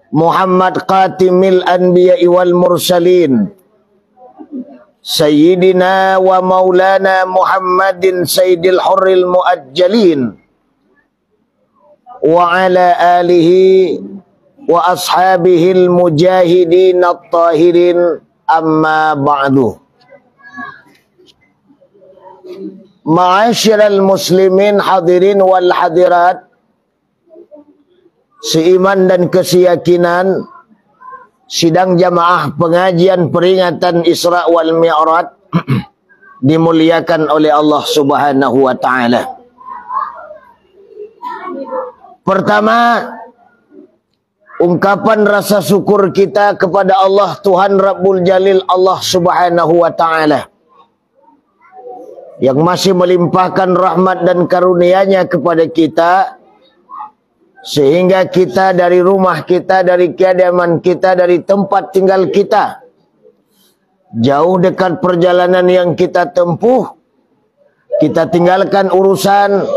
Muhammad Qatimil Anbiya'i wal Mursalin, Sayyidina wa Maulana Muhammadin Sayyidil Hurril Muajjalin, wa ala alihi wa ashabihil mujahidin at-tahirin, amma ba'du. Ma'asyiral muslimin hadirin wal hadirat, seiman dan keseyakinan, sidang jamaah pengajian peringatan Isra wal Mi'raj dimuliakan oleh Allah Subhanahu wa taala. Pertama, ungkapan rasa syukur kita kepada Allah Tuhan Rabbul Jalil, Allah Subhanahu wa taala, yang masih melimpahkan rahmat dan karunia-Nya kepada kita, sehingga kita dari rumah kita, dari kediaman kita, dari tempat tinggal kita, jauh dekat perjalanan yang kita tempuh, kita tinggalkan urusan,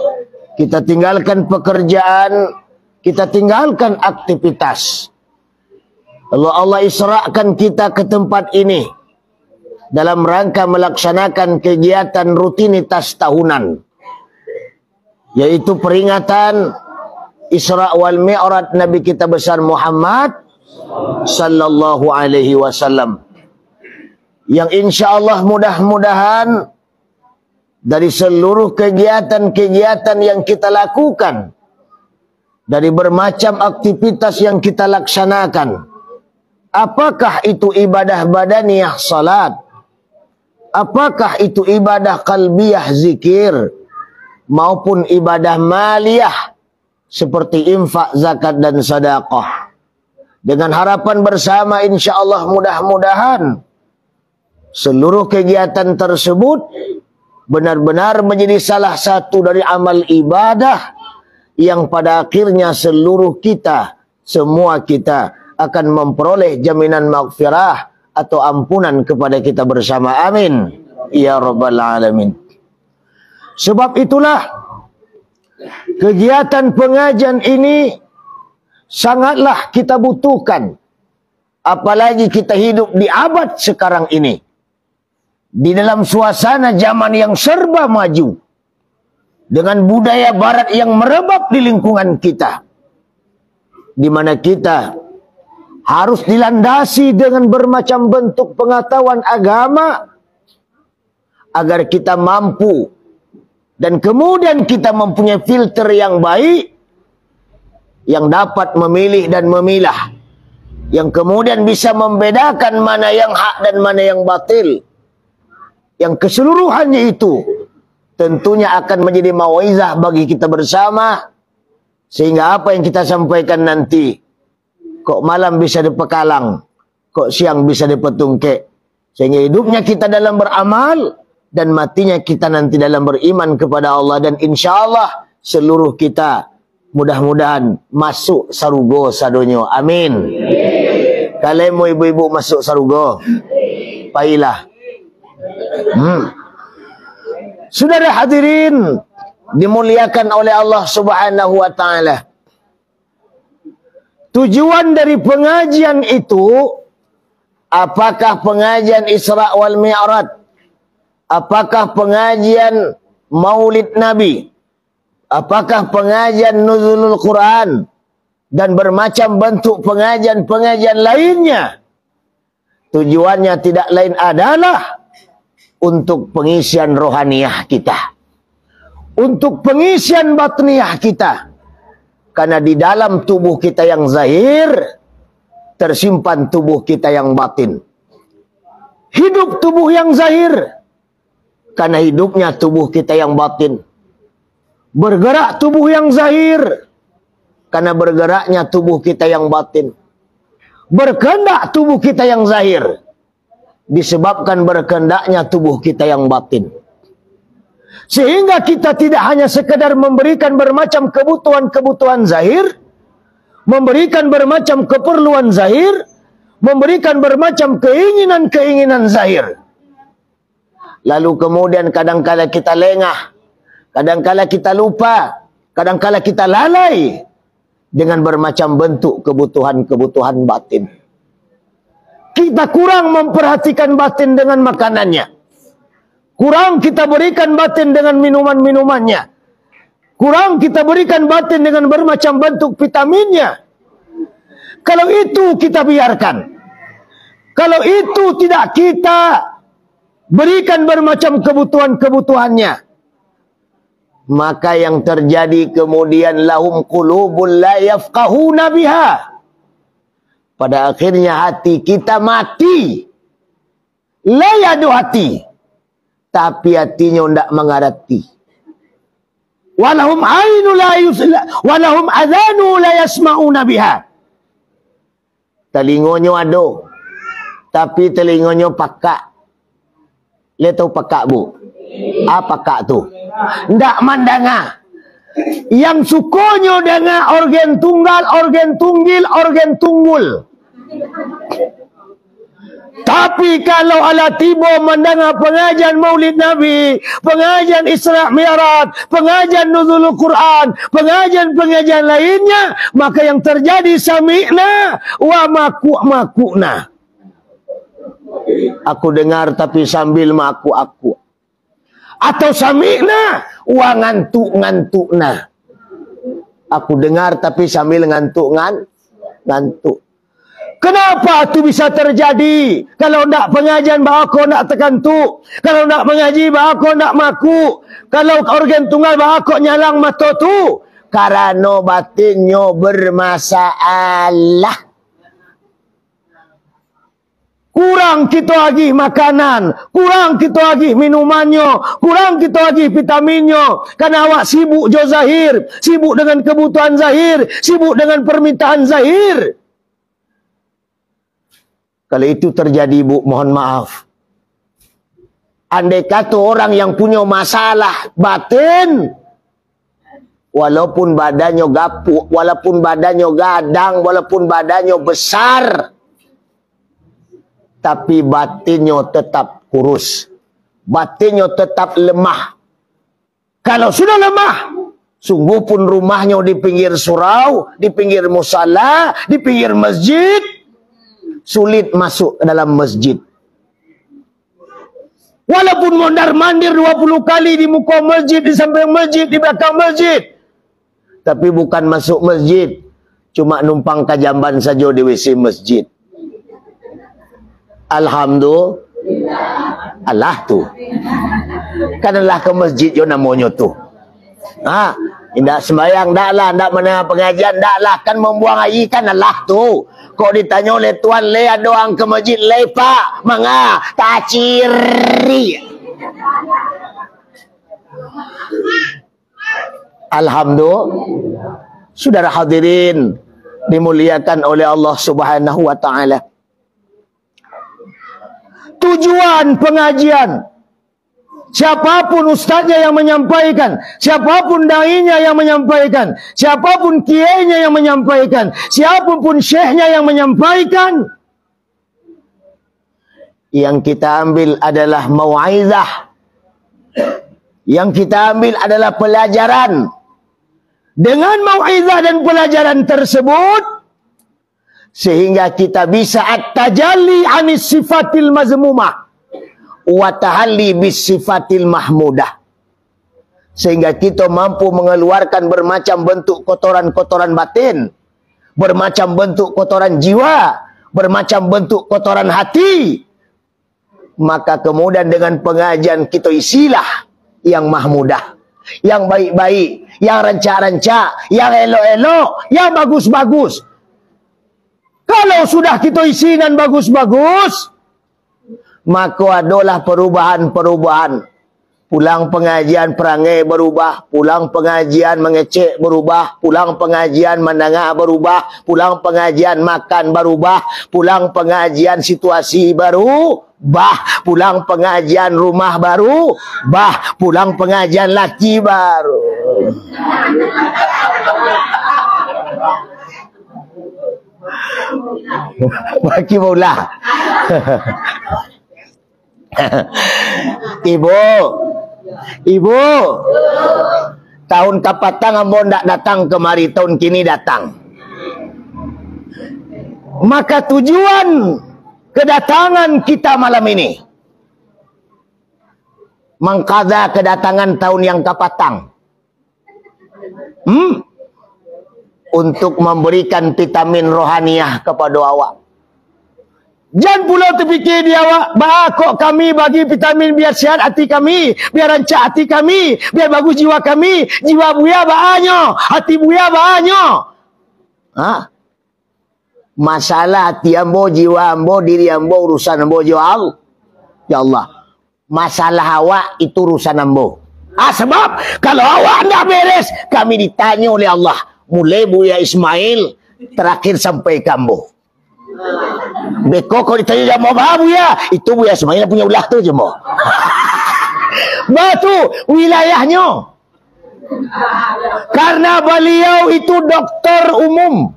kita tinggalkan pekerjaan, kita tinggalkan aktivitas. Lalu Allah isra'kan kita ke tempat ini dalam rangka melaksanakan kegiatan rutinitas tahunan, yaitu peringatan Isra wal Mi'raj Nabi kita besar Muhammad sallallahu alaihi wasallam, yang insyaallah mudah-mudahan dari seluruh kegiatan-kegiatan yang kita lakukan, dari bermacam aktivitas yang kita laksanakan, apakah itu ibadah badaniyah salat, apakah itu ibadah qalbiyah zikir, maupun ibadah maliyah seperti infak, zakat, dan sedekah, dengan harapan bersama insyaallah mudah-mudahan seluruh kegiatan tersebut benar-benar menjadi salah satu dari amal ibadah yang pada akhirnya seluruh kita, semua kita akan memperoleh jaminan maghfirah atau ampunan kepada kita bersama. Amin ya rabbal alamin. Sebab itulah kegiatan pengajian ini sangatlah kita butuhkan, apalagi kita hidup di abad sekarang ini, di dalam suasana zaman yang serba maju, dengan budaya barat yang merebak di lingkungan kita, di mana kita harus dilandasi dengan bermacam bentuk pengetahuan agama agar kita mampu dan kemudian kita mempunyai filter yang baik, yang dapat memilih dan memilah, yang kemudian bisa membedakan mana yang hak dan mana yang batil, yang keseluruhannya itu tentunya akan menjadi mauizah bagi kita bersama, sehingga apa yang kita sampaikan nanti, kok malam bisa dipekalang, kok siang bisa dipetungke, sehingga hidupnya kita dalam beramal dan matinya kita nanti dalam beriman kepada Allah, dan insyaallah seluruh kita mudah-mudahan masuk sarugo sadonyo. Amin. Kalemu ibu-ibu masuk sarugo, pailah. Saudara hadirin dimuliakan oleh Allah Subhanahu wa taala, tujuan dari pengajian itu, apakah pengajian Isra wal Mi'raj, apakah pengajian Maulid Nabi, apakah pengajian Nuzulul Quran, dan bermacam bentuk pengajian-pengajian lainnya, tujuannya tidak lain adalah untuk pengisian rohaniyah kita, untuk pengisian batniyah kita. Karena di dalam tubuh kita yang zahir tersimpan tubuh kita yang batin. Hidup tubuh yang zahir karena hidupnya tubuh kita yang batin. Bergerak tubuh yang zahir karena bergeraknya tubuh kita yang batin. Berkehendak tubuh kita yang zahir disebabkan berkehendaknya tubuh kita yang batin. Sehingga kita tidak hanya sekedar memberikan bermacam kebutuhan-kebutuhan zahir, memberikan bermacam keperluan zahir, memberikan bermacam keinginan-keinginan zahir, lalu kemudian kadangkala kita lengah, kadangkala kita lupa, kadangkala kita lalai dengan bermacam bentuk kebutuhan-kebutuhan batin. Kita kurang memperhatikan batin dengan makanannya. Kurang kita berikan batin dengan minuman-minumannya. Kurang kita berikan batin dengan bermacam bentuk vitaminnya. Kalau itu kita biarkan, kalau itu tidak kita berikan bermacam kebutuhan-kebutuhannya, maka yang terjadi kemudian lahum qulubun la yafqahuna biha. Pada akhirnya hati kita mati. Layadu hati, tapi hatinya tidak mengerti. Walahum ainu la yusla, walahum adhanu la yasma'una biha. Telingonyo ado, tapi telingonyo pakak. Lihat tahu pakak, Bu? Apa pakak tu? Ndak mandanga. Yang sukonyo dengan organ tunggal, organ tunggil, organ tunggul. Tapi kalau ala tibo mendengar pengajian Maulid Nabi, pengajian Isra Mi'raj, pengajian Nuzulul Quran, pengajian-pengajian lainnya, maka yang terjadi sami'na wa maku'-maku'na. Aku dengar tapi sambil maku-aku. Atau sami'na wa ngantuk-ngantukna. Aku dengar tapi sambil ngantuk. Kenapa itu bisa terjadi? Kalau nak pengajian bahako nak terkantuk. Kalau nak mengaji bahako nak maku. Kalau organ tunggal bahako nyalang mata tu. Karena batinnya bermasalah. Kurang kita lagi makanan, kurang kita lagi minumannya, kurang kita lagi vitaminnya. Karena awak sibuk jo zahir, sibuk dengan kebutuhan zahir, sibuk dengan permintaan zahir. Kalau itu terjadi, Bu, mohon maaf. Andai kata orang yang punya masalah batin, walaupun badannya gapuk, walaupun badannya gadang, walaupun badannya besar, tapi batinnya tetap kurus. Batinnya tetap lemah. Kalau sudah lemah, sungguh pun rumahnya di pinggir surau, di pinggir musala, di pinggir masjid, sulit masuk ke dalam masjid. Walaupun mondar-mandir 20 kali di muka masjid, di samping masjid, di belakang masjid, tapi bukan masuk masjid, cuma numpang kajamban saja di WC masjid. Alhamdulillah. Allah tu. Kanalah ke masjid yo namanya tu. Tidak sembahyang, daklah, ndak mendengar pengajian, daklah, kan membuang air kan Allah tu. Kok ditanya oleh tuan le ada orang ke masjid le pak, manga tak ciri. Alhamdulillah. Saudara hadirin dimuliakan oleh Allah Subhanahu wa taala. Tujuan pengajian, siapapun ustaznya yang menyampaikan, siapapun dai-nya yang menyampaikan, siapapun kiainya yang menyampaikan, siapapun syekhnya yang menyampaikan, yang kita ambil adalah mau'izah, yang kita ambil adalah pelajaran. Dengan mau'izah dan pelajaran tersebut, sehingga kita bisa at-tajalli anis sifatil mazmumah wa tahalli bis sifatil mahmudah. Sehingga kita mampu mengeluarkan bermacam bentuk kotoran-kotoran batin, bermacam bentuk kotoran jiwa, bermacam bentuk kotoran hati. Maka kemudian dengan pengajian kita isilah yang mahmudah, yang baik-baik, yang rancak-rancak, yang elok-elok, yang bagus-bagus. Kalau sudah kita isi dan bagus-bagus, maka adalah perubahan-perubahan. Pulang pengajian perangai berubah, pulang pengajian mengecek berubah, pulang pengajian mendengar berubah, pulang pengajian makan berubah, pulang pengajian situasi baru, pulang pengajian rumah baru, pulang pengajian laki baru. Bagi mula. Ibu, tahun kapatang ambo ndak datang kemari, tahun kini datang. Maka tujuan kedatangan kita malam ini, mengkada kedatangan tahun yang kapatang, untuk memberikan vitamin rohaniah kepada awak. Jangan pula terfikir dia awak, kok kami bagi vitamin biar sihat hati kami, biar rancak hati kami, biar bagus jiwa kami. Jiwa buaya bahannya, hati buaya bahannya. Masalah hati ambo, jiwa ambo, diri ambo, urusan ambo, jiwa Allah. Ya Allah, masalah awak itu urusan ambo. Sebab kalau awak tidak beres, kami ditanya oleh Allah. Mulai Buya Ismail, terakhir sampai kambo. Beko kau ditanya mau apa Buya? Itu Buya Ismail punya ulah tu je mo. Batu wilayahnya. Karena beliau itu doktor umum.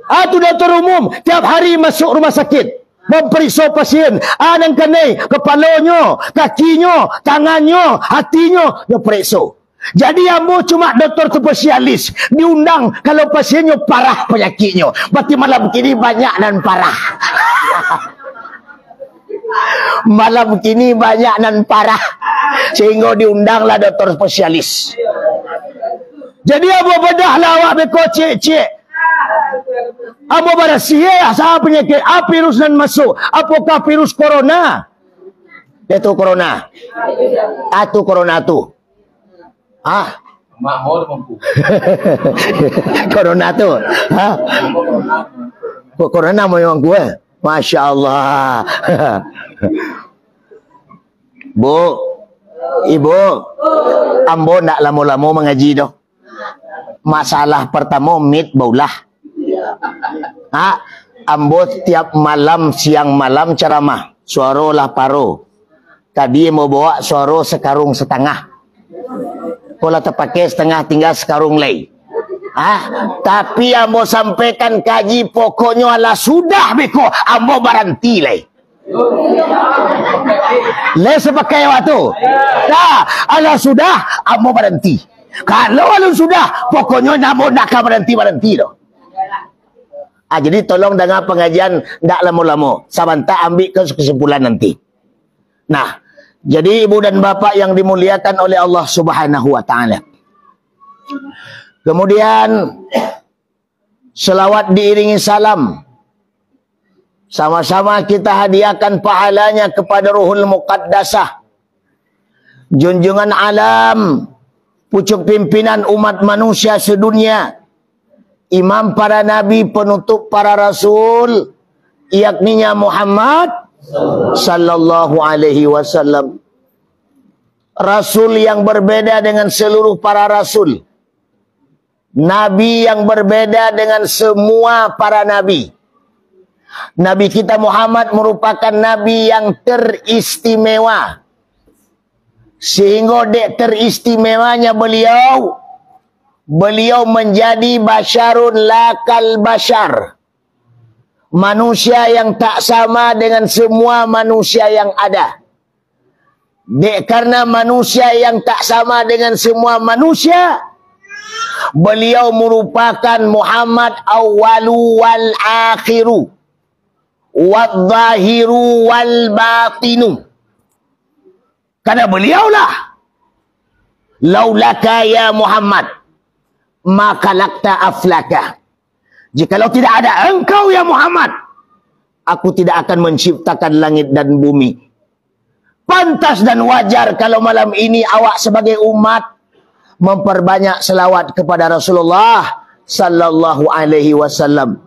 Itu doktor umum. Tiap hari masuk rumah sakit, memperiksa pasien. Yang kenai kepalanya, kakinya, tangannya, hatinya, dia periksa. Jadi ambo cuma doktor spesialis, diundang kalau pasiennya parah penyakitnya. Berarti malam begini banyak dan parah. Malam begini banyak dan parah, sehingga diundanglah doktor spesialis. Jadi ambo bedahlah awak beko cek-cek. Ambo pada sihir sah penyakit, virus dan masuk. Apakah virus corona? Itu corona. Atau corona tu. Corona tu. Corona mau yang gue. Masya Allah. Bu, ibu, ambo nak lama-lama mengaji doh. Masalah pertama mit baulah. Ambo tiap malam, siang malam ceramah. Suara lah paro. Tadi mau bawa suara sekarung setengah. Kalau terpakai setengah tinggal sekarung lay. Tapi ambo sampaikan kaji pokoknya lah sudah beko. Ambo baranti lay. Lay sepakai waktu. Ala sudah ambo baranti. Kalau alun sudah pokoknya ambo nak berhenti doh. Jadi tolong dengar pengajian tak lama-lama. Sabanta ambil kesimpulan nanti. Nah, jadi ibu dan bapak yang dimuliakan oleh Allah Subhanahu wa taala. Kemudian selawat diiringi salam. Sama-sama kita hadiahkan pahalanya kepada Ruhul Muqaddasah. Junjungan alam, pucuk pimpinan umat manusia sedunia. Imam para nabi, penutup para rasul, yakninya Muhammad sallallahu alaihi wasallam. Rasul yang berbeda dengan seluruh para rasul. Nabi yang berbeda dengan semua para nabi. Nabi kita Muhammad merupakan nabi yang teristimewa. Sehingga dek teristimewanya beliau menjadi basyarun lakal basyar. Manusia yang tak sama dengan semua manusia yang ada. Karena manusia yang tak sama dengan semua manusia, beliau merupakan Muhammad awalu wal akhiru, wal zahiru wal batinu. Karena beliaulah laulaka ya Muhammad maka lakta aflaka. Jikalau tidak ada engkau ya Muhammad, aku tidak akan menciptakan langit dan bumi. Pantas dan wajar kalau malam ini awak sebagai umat memperbanyak selawat kepada Rasulullah sallallahu alaihi wasallam.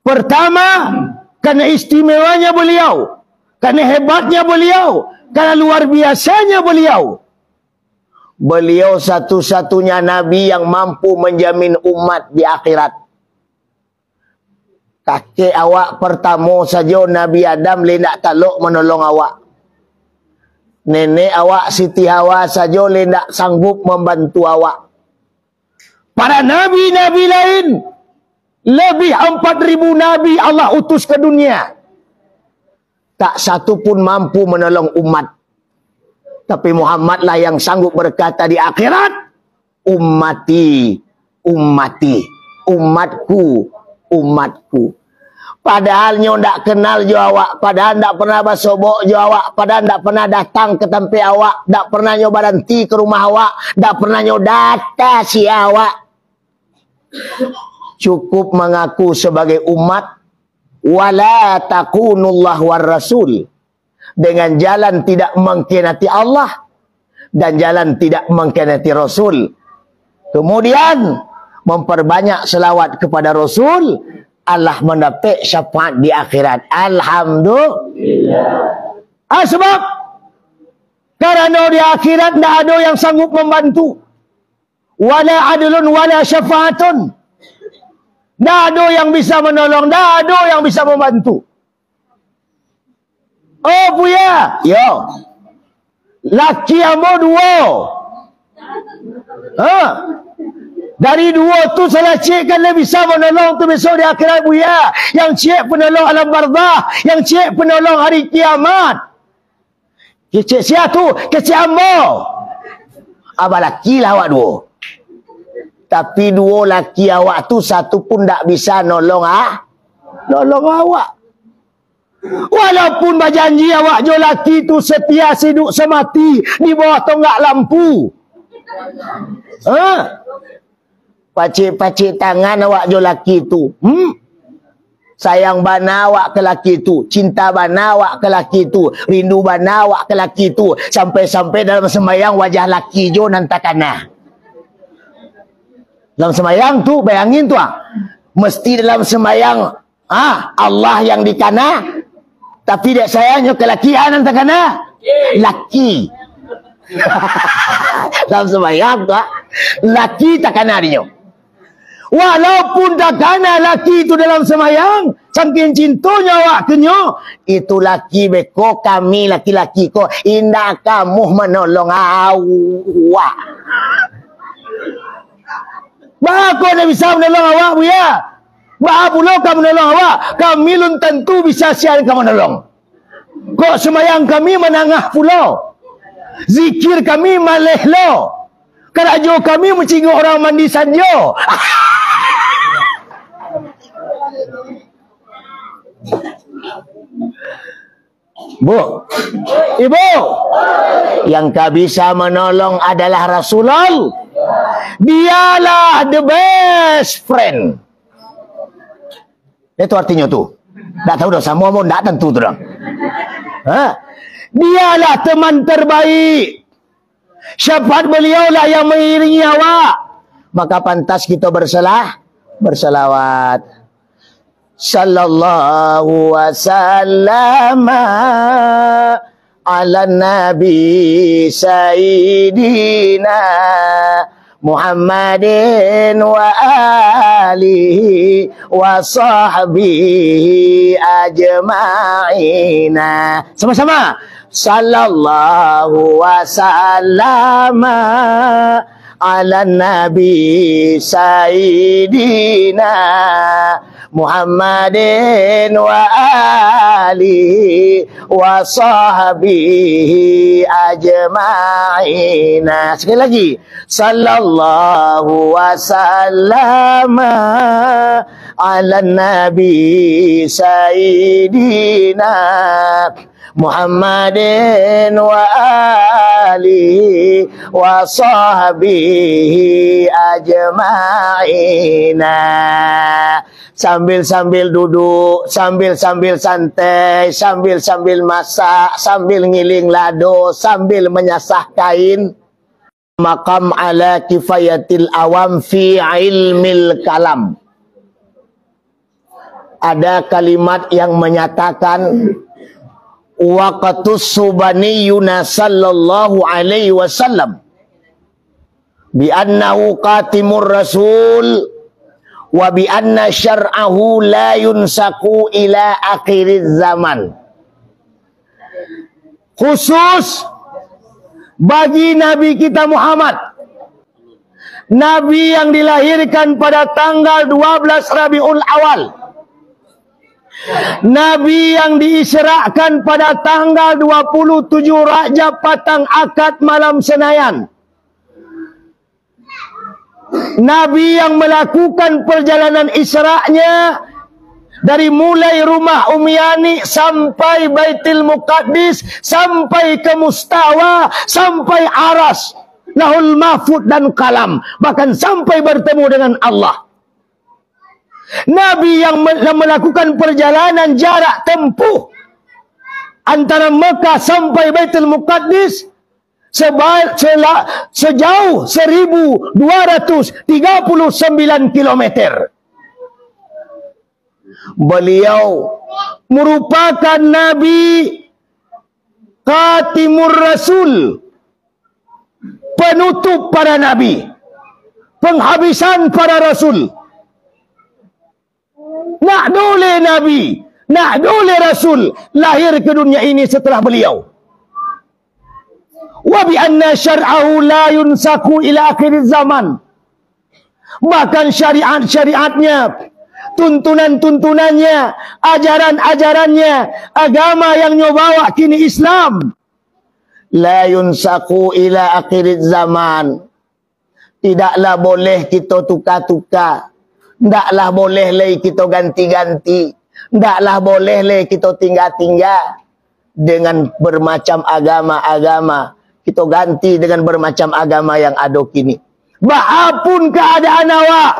Pertama, karena istimewanya beliau, karena hebatnya beliau, karena luar biasanya beliau. Beliau satu-satunya nabi yang mampu menjamin umat di akhirat. Kakek awak pertama saja Nabi Adam lendak taluk menolong awak. Nenek awak Siti Hawa saja lendak sanggup membantu awak. Para nabi-nabi lain, lebih 4.000 nabi Allah utus ke dunia, tak satu pun mampu menolong umat. Tapi Muhammadlah yang sanggup berkata di akhirat, ummati, ummati, umatku, umatku. Padahal nyo ndak kenal jo awak, padahal ndak pernah basobok jo awak, padahal ndak pernah datang ke tempat awak, ndak pernah nyo berhenti ke rumah awak, ndak pernah nyo data si awak. Cukup mengaku sebagai umat, wala takunullah war rasul, dengan jalan tidak mengkhianati Allah dan jalan tidak mengkhianati Rasul. Kemudian memperbanyak selawat kepada Rasul, Allah mendapat syafaat di akhirat. Alhamdulillah. Sebab karena di akhirat tidak ada yang sanggup membantu. Wala adlun wala syafaatun. Tidak ada yang bisa menolong, tidak ada yang bisa membantu. Oh Buya, yo. Laki ambo dua. Dari dua tu salah cik kan dia bisa menolong tu besok di akhirat Buya. Yang cik penolong alam barzah, yang cik penolong hari kiamat. Cik siapa tu? Kecik ambo. Abang laki lah awak dua. Tapi dua laki awak tu satu pun tak bisa nolong nolong awak. Walaupun berjanji awak jo laki tu setia hidup semati di bawah tonggak lampu. Pacik-pacik tangan awak jo laki tu. Sayang bana awak ke laki tu, cinta bana awak ke laki tu, rindu bana awak ke laki tu, sampai-sampai dalam sembahyang wajah laki jo nantakana. Dalam sembahyang tu bayangin tu mesti dalam sembahyang Allah yang di kana, tapi dia sayangnya ke laki nantakana. Laki. Dalam sembahyang tu laki tak kana dia. Walaupun tak kena laki itu dalam semayang, saking cintunya awak kenyo, itu laki beko kami laki-laki ko, indah kamu menolong awak. Bah kau nak bisa menolong awak Buya? Bah pula kamu menolong awak? Kami belum tentu bisa siapa kamu menolong. Kok semayang kami menangah pulau, zikir kami maleh lo, kerajo kami mencinggu orang mandi sanjo. Bu, ibu, yang tak bisa menolong adalah Rasulullah. Dialah the best friend. Itu artinya tu. Tak tahu dah, semua pun tak tentu tu dah. Dialah teman terbaik. Syafaat beliau lah yang mengiringi awak. Maka pantas kita berselawat. Sallallahu wasallam ala nabi sayyidina Muhammadin wa alihi wa sahbihi ajma'ina. Sama-sama. Sallallahu wasallam ala nabi sayyidina Muhammadin wa alihi wa sahbihi ajma'ina. Sekali lagi. Sallallahu wasallam ala nabi sayyidina Muhammadin wa alihi wa sahbihi ajma'ina. Sambil-sambil duduk, sambil-sambil santai, sambil-sambil masak, sambil ngiling lado, sambil menyasah kain. Maqam ala kifayatil awam fi ilmil kalam. Ada kalimat yang menyatakan waqtus subaniyuna sallallahu alaihi wasallam bi annahu qatimur rasul wa bi anna syar'ahu la yunsaku ila akhiriz zaman. Khusus bagi Nabi kita Muhammad, Nabi yang dilahirkan pada tanggal 12 Rabiul Awal, Nabi yang diisrakan pada tanggal 27 Rajab Patang Akad malam Senayan, Nabi yang melakukan perjalanan Isra'nya Dari mulai rumah Umyani sampai Baitul Muqaddis, sampai ke Mustawa, sampai Aras, Lahul Mahfud dan Kalam, bahkan sampai bertemu dengan Allah. Nabi yang melakukan perjalanan jarak tempuh antara Mekah sampai Baitul Muqaddis sejauh 1239 kilometer. Beliau merupakan Nabi Khatimur Rasul, penutup para Nabi, penghabisan para Rasul. Nak dole Nabi, nak dole Rasul lahir ke dunia ini setelah beliau. Wa bi anna syar'ahu la yunsaku ila akhir zaman. Bahkan syariat-syariatnya, tuntunan-tuntunannya, ajaran-ajarannya, agama yang nyobawa kini Islam, la yunsaku ila akhir zaman. Tidaklah boleh kita tukar-tukar, tidaklah boleh lagi kita ganti-ganti, tidaklah boleh lagi kita tinggal-tinggal dengan bermacam agama-agama. Kita ganti dengan bermacam agama yang ada kini. Bahapun keadaan awak,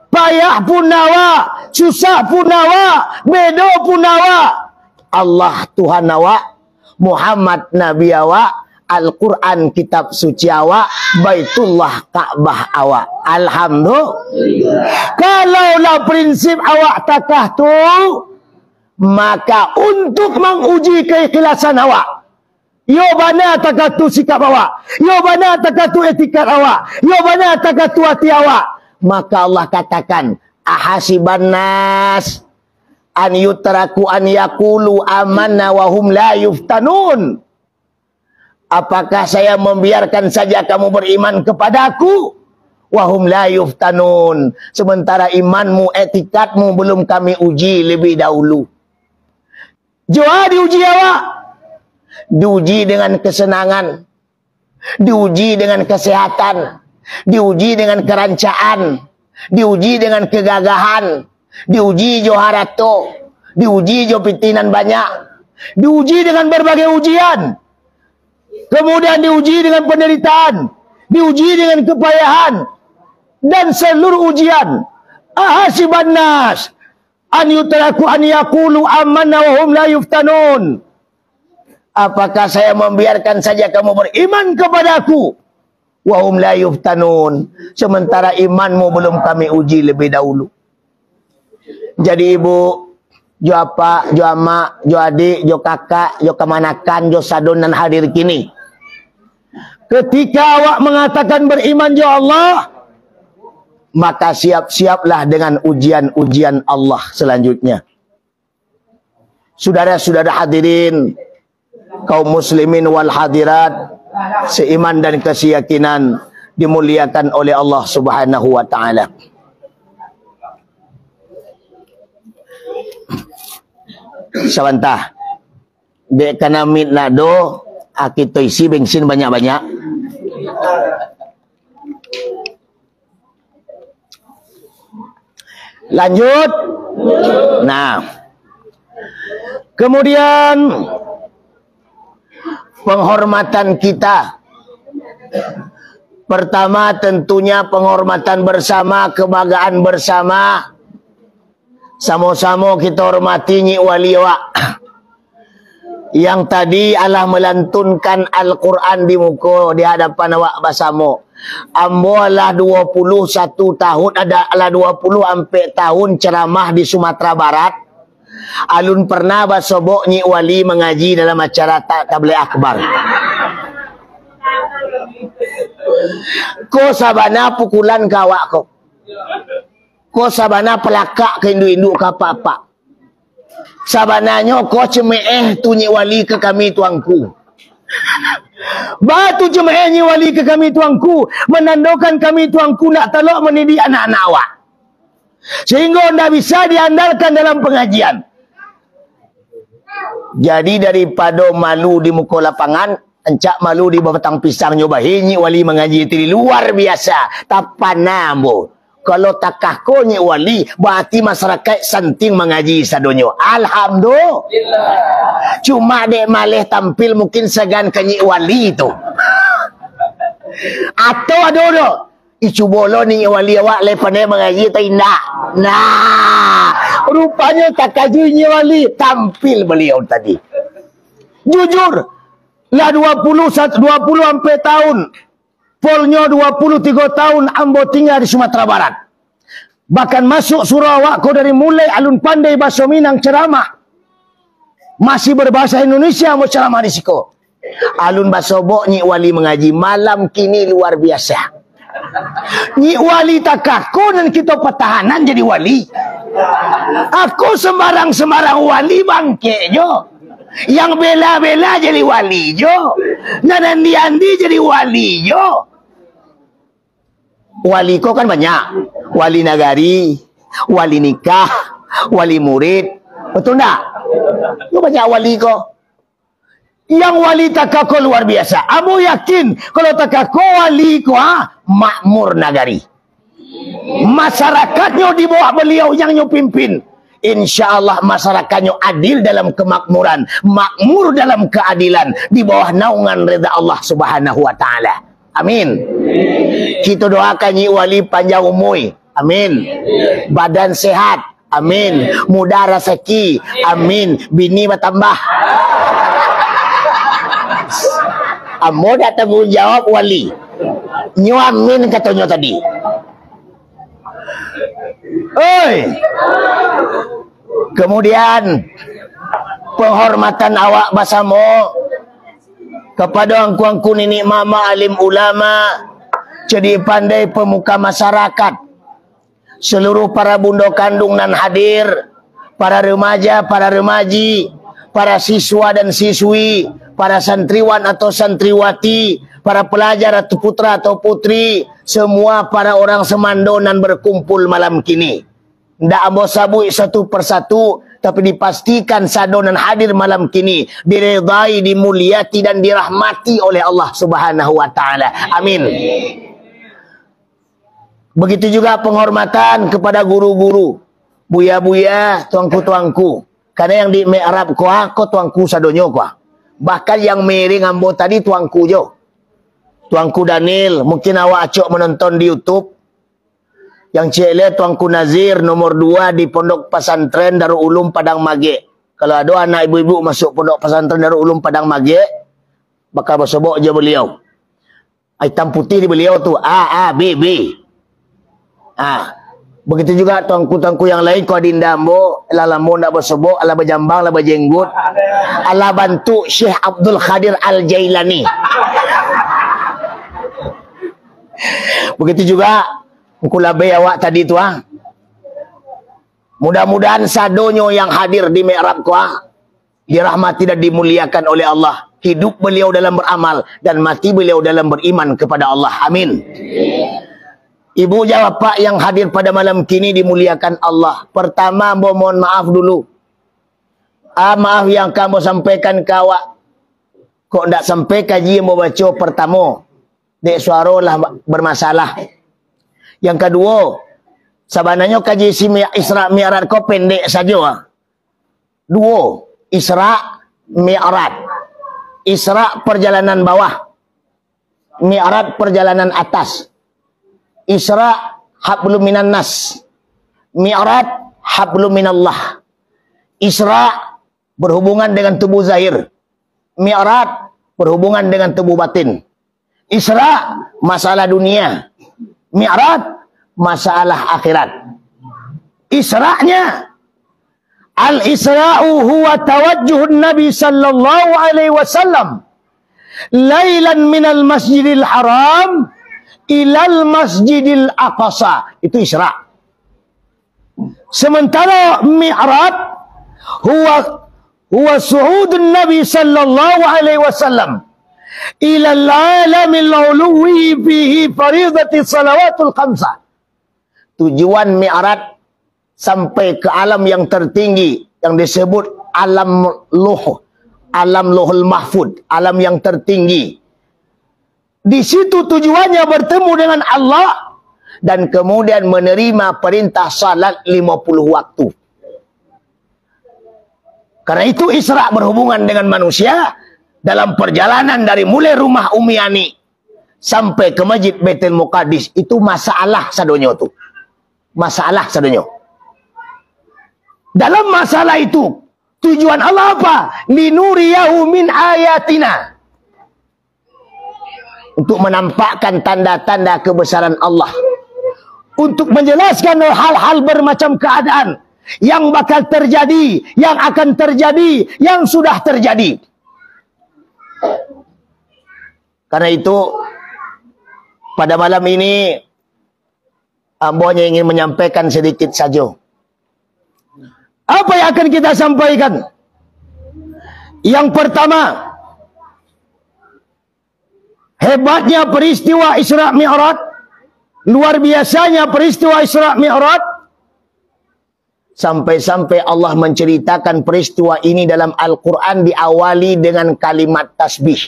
payah pun awak, susah pun awak, beda pun awak, Allah Tuhan awak, Muhammad Nabi awak, Al-Quran kitab suci awak, Baitullah Ka'bah awak. Alhamdulillah. Kalaulah prinsip awak takah tu, maka untuk menguji keikhlasan awak, yo bana takatu sikap awak, yo bana takatu etikat awak, yo bana takatu hati awak, maka Allah katakan, ahasiban nas an yutraku an yaqulu amanna wa hum la yuftanun. Apakah saya membiarkan saja kamu beriman kepadaku, wa hum la yuftanun, sementara imanmu, etikatmu belum kami uji lebih dahulu. Jua diuji awak, diuji dengan kesenangan, diuji dengan kesehatan, diuji dengan kerancaan, diuji dengan kegagahan, diuji jo harato, diuji jo pitinan banyak, diuji dengan berbagai ujian, kemudian diuji dengan penderitaan, diuji dengan kepayahan, dan seluruh ujian. Ahasiban nas an yutraku an yaqulu amanna wa hum la yuftanun. Apakah saya membiarkan saja kamu beriman kepadaku, wa hum la yuftanun, sementara imanmu belum kami uji lebih dahulu. Jadi ibu, jo apa, jo ama, jo adik, jo kakak, jo kemanakan, jo sadon dan hadir kini, ketika awak mengatakan beriman jo Allah, maka siap-siaplah dengan ujian-ujian Allah selanjutnya. Saudara-saudara hadirin, kaum muslimin wal hadirat, seiman dan keyakinan dimuliakan oleh Allah Subhanahu wa taala. Sebentar. Dek kana mit nado, kita isi bensin banyak-banyak. Lanjut. Nah. Kemudian penghormatan kita. Pertama tentunya penghormatan bersama, kebanggaan bersama. Sama-sama kita hormati Nyi Wali awak. Yang tadi Allah melantunkan Al-Quran di muka, di hadapan awak bersama. Ambo lah 21 tahun, adalah 20 sampai tahun ceramah di Sumatera Barat. Alun pernah basobok Nyi Wali mengaji dalam acara tabligh akbar. Ko sabana pukulan kawak ko. Ko sabana pelakak ke induk-induk ke apa-apa. Sabananya ko cemeeh tu Nyi Wali ke kami tuangku. Batu cemeeh Nyi Wali ke kami tuangku, menandakan kami tuangku nak telok mendidik anak-anak awak, sehingga anda bisa diandalkan dalam pengajian. Jadi daripada malu di muka lapangan, encak malu di batang pisang nyoba Nyi Wali mengaji itu luar biasa. Tapan nambo. Kalau takah ko Nyi Wali, berarti masyarakat senting mengaji sadonyo. Alhamdulillah. Cuma dek malih tampil mungkin segan ke Nyi Wali itu. Atau ada icu bolo ni Nyi Wali awak le pandai mengaji atau indah. Nah, rupanya tak kaju Nyi Wali tampil beliau tadi. Jujur, lah 20 sampai tahun. Polnya 23 tahun ambo tinggal di Sumatera Barat. Bahkan masuk Sarawak ko dari mulai alun pandai bahasa Minang ceramah. Masih berbahasa Indonesia mau ceramah di siko. Alun bahasa Bok Nyi Wali mengaji malam kini luar biasa. Nyi Wali tak kaku dan kita pertahanan jadi wali. Aku sembarang wali bangke jo. Yang bela-bela jadi wali jo. Nah andi jadi wali jo. Wali ko kan banyak. Wali nagari, wali nikah, wali murid. Betul tak? Itu banyak wali ko. Yang wali takako luar biasa. Amu yakin kalau takako wali ko makmur nagari. Masyarakatnya di bawah beliau yang pimpin. Insya Allah masyarakatnya adil dalam kemakmuran, makmur dalam keadilan di bawah naungan reda Allah Subhanahu wa taala. Amin. Kita doakan Nyi Wali panjang umur. Amin. Badan sehat. Amin. Mudah rezeki. Amin. Bini bertambah. Amo dah tanggung jawab wali. Nyo amin katanya tadi. Oi. Kemudian penghormatan awak basamo kepada angku-angku nenek mama alim ulama, jadi pandai pemuka masyarakat, seluruh para bunda kandung dan hadir, para remaja, para remaji, para siswa dan siswi, para santriwan atau santriwati, para pelajar atau putra atau putri, semua para orang semandonan berkumpul malam kini. Ndak ambo sabui satu persatu, tapi dipastikan sadonan hadir malam kini diredai, dimuliati dan dirahmati oleh Allah Subhanahu wa taala. Amin. Begitu juga penghormatan kepada guru-guru, buya-buya, tuangku-tuangku. Karena yang di mi'rab ko tuangku sadonyo ko. Bahkan yang miring ambo tadi tuangku jo. Tuangku Daniel, mungkin awak acok menonton di YouTube. Yang cile tuangku Nazir nomor 2 di Pondok Pesantren Darul Ulum Padang Mage. Kalau ada anak ibu-ibu masuk Pondok Pesantren Darul Ulum Padang Mage, bakal bersobok je beliau. Hitam putih di beliau tu A B B. Begitu juga tuangku-tuangku yang lain ko adindambo, lalamo ndak bersobok, ala berjambang, ala berjenggut, ala bantu Syekh Abdul Qadir Al-Jailani. Begitu juga kulabe awak tadi tu Mudah-mudahan sadonyo yang hadir di mi'rab ko dirahmati dan dimuliakan oleh Allah. Hidup beliau dalam beramal dan mati beliau dalam beriman kepada Allah. Amin. Ibu jawab Pak yang hadir pada malam kini dimuliakan Allah. Pertama mohon maaf dulu. Maaf yang kamu sampaikan ke awak. Kok ndak sampai kaji mau baca pertama. Dek suara lah bermasalah. Yang kedua, sebenarnya kaji Isra Mi'raj kau pendek saja. 2, Isra Mi'raj. Isra perjalanan bawah. Mi'raj perjalanan atas. Isra hablum minan nas. Mi'raj hablum minallah. Isra berhubungan dengan tubuh zahir. Mi'raj berhubungan dengan tubuh batin. Isra masalah dunia. Mi'raj masalah akhirat. Isra'nya al-Isra'u huwa tawajjuhun Nabi sallallahu alaihi wasallam lailan minal masjidil haram ilal masjidil aqsa. Itu Isra'. Sementara Mi'raj huwa su'udun Nabi sallallahu alaihi wasallam ila al-alamil uluwi fihi faridati salawatul khamsah. Tujuan Mi'raj sampai ke alam yang tertinggi yang disebut alam Lauhul Mahfud, alam yang tertinggi. Di situ tujuannya bertemu dengan Allah dan kemudian menerima perintah salat 50 waktu. Karena itu Isra berhubungan dengan manusia dalam perjalanan dari mulai rumah Umi Ani sampai ke Masjid Baitul Muqaddis. Itu masalah sadonyo tu. Masalah sadonyo. Dalam masalah itu, tujuan Allah apa? Linuriyahu min ayatina. Untuk menampakkan tanda-tanda kebesaran Allah. Untuk menjelaskan hal-hal bermacam keadaan yang bakal terjadi, yang akan terjadi, yang sudah terjadi. Karena itu, pada malam ini, hanya ingin menyampaikan sedikit saja. Apa yang akan kita sampaikan? Yang pertama, hebatnya peristiwa Isra Mi'raj, luar biasanya peristiwa Isra Mi'raj, sampai-sampai Allah menceritakan peristiwa ini dalam Al-Quran diawali dengan kalimat tasbih.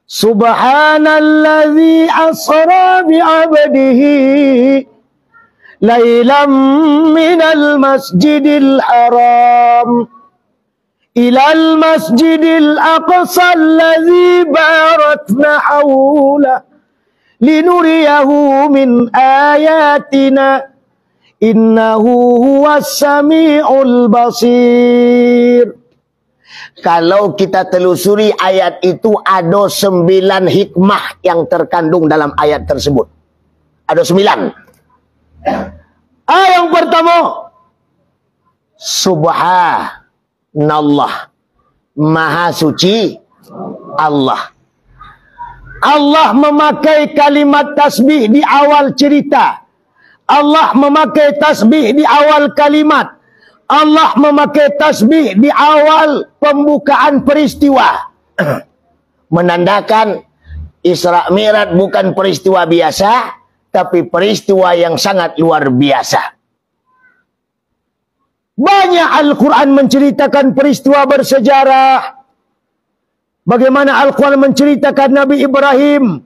Subhanalladzi asra bi'abdihi laylam minal masjidil haram ilal masjidil aqsa alladzi barakna hawla linuriyahu min ayatina innahu huwas sami'ul basir. Kalau kita telusuri ayat itu, ada 9 hikmah yang terkandung dalam ayat tersebut. Ada 9. Yang pertama, Subhanallah, Maha Suci Allah. Allah memakai kalimat tasbih di awal cerita. Allah memakai tasbih di awal kalimat. Allah memakai tasbih di awal pembukaan peristiwa. Menandakan Isra Mi'raj bukan peristiwa biasa, tapi peristiwa yang sangat luar biasa. Banyak Al-Quran menceritakan peristiwa bersejarah. Bagaimana Al-Quran menceritakan Nabi Ibrahim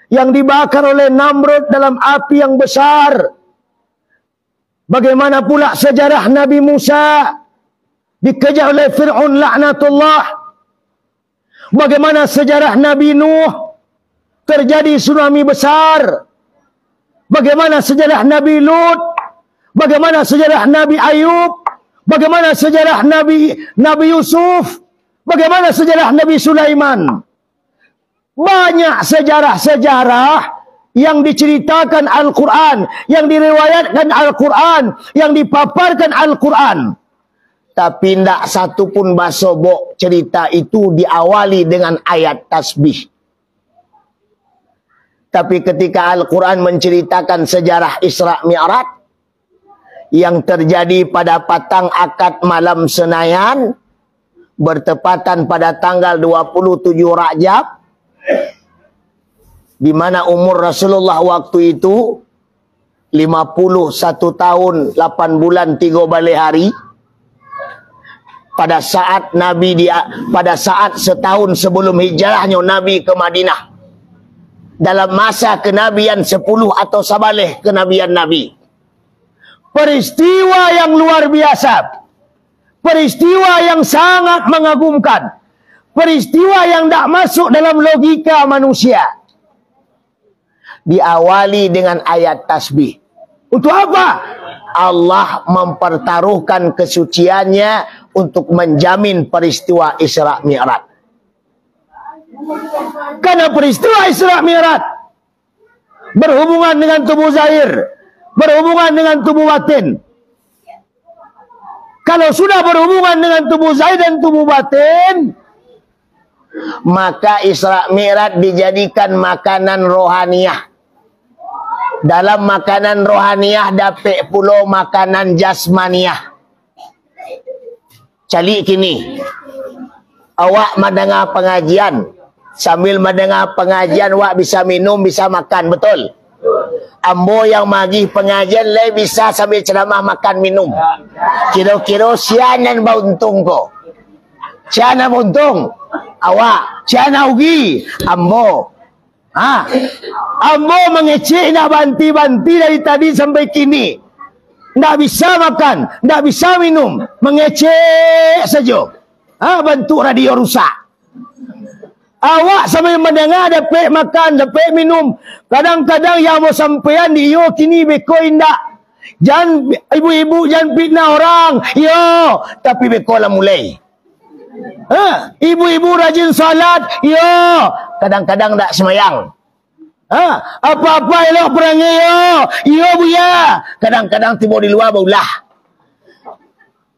yang dibakar oleh Namrud dalam api yang besar. Bagaimana pula sejarah Nabi Musa dikejar oleh Fir'aun laknatullah. Bagaimana sejarah Nabi Nuh terjadi tsunami besar. Bagaimana sejarah Nabi Lut. Bagaimana sejarah Nabi Ayub. Bagaimana sejarah Nabi Yusuf. Bagaimana sejarah Nabi Sulaiman. Banyak sejarah-sejarah yang diceritakan Al-Quran, yang diriwayatkan Al-Quran, yang dipaparkan Al-Quran. Tapi tidak satu pun basobok cerita itu diawali dengan ayat tasbih. Tapi ketika Al-Quran menceritakan sejarah Isra Mi'raj yang terjadi pada Patang Akad malam Senayan, bertepatan pada tanggal 27 Rajab, di mana umur Rasulullah waktu itu 51 tahun 8 bulan 3 balai hari. Pada saat setahun sebelum hijrahnya Nabi ke Madinah, dalam masa kenabian 10 atau sabaleh kenabian Nabi. Peristiwa yang luar biasa, peristiwa yang sangat mengagumkan, peristiwa yang tidak masuk dalam logika manusia. Diawali dengan ayat tasbih. Untuk apa? Allah mempertaruhkan kesuciannya untuk menjamin peristiwa Isra Mi'raj. Karena peristiwa Isra Mi'raj berhubungan dengan tubuh zahir, berhubungan dengan tubuh batin. Kalau sudah berhubungan dengan tubuh zahir dan tubuh batin, maka Isra Mi'raj dijadikan makanan rohaniah. Dalam makanan rohaniah dapat pula makanan jasmaniah. Cali kini, awak mendengar pengajian, sambil mendengar pengajian awak bisa minum, bisa makan, betul? Ambo yang magi pengajian le bisa sambil ceramah makan minum. Kira-kira sianan bauntung ko. Sianan bauntung. Awak, sianan ugi. Ambo. Ambo mengecek nak banti-banti dari tadi sampai kini. Tak bisa makan, tak bisa minum, mengecek saja. Bantu radio rusak. Awak sampai mendengar dapat makan, dapat minum. Kadang-kadang yang mau sampean yo kini beko indak. Jangan ibu-ibu jangan fitnah orang. Yo, tapi beko lah mulai. Ibu-ibu rajin salat. Yo, kadang-kadang tak semayang. Apa-apa elok perangai yo. Yo buya. Kadang-kadang tiba di luar baulah.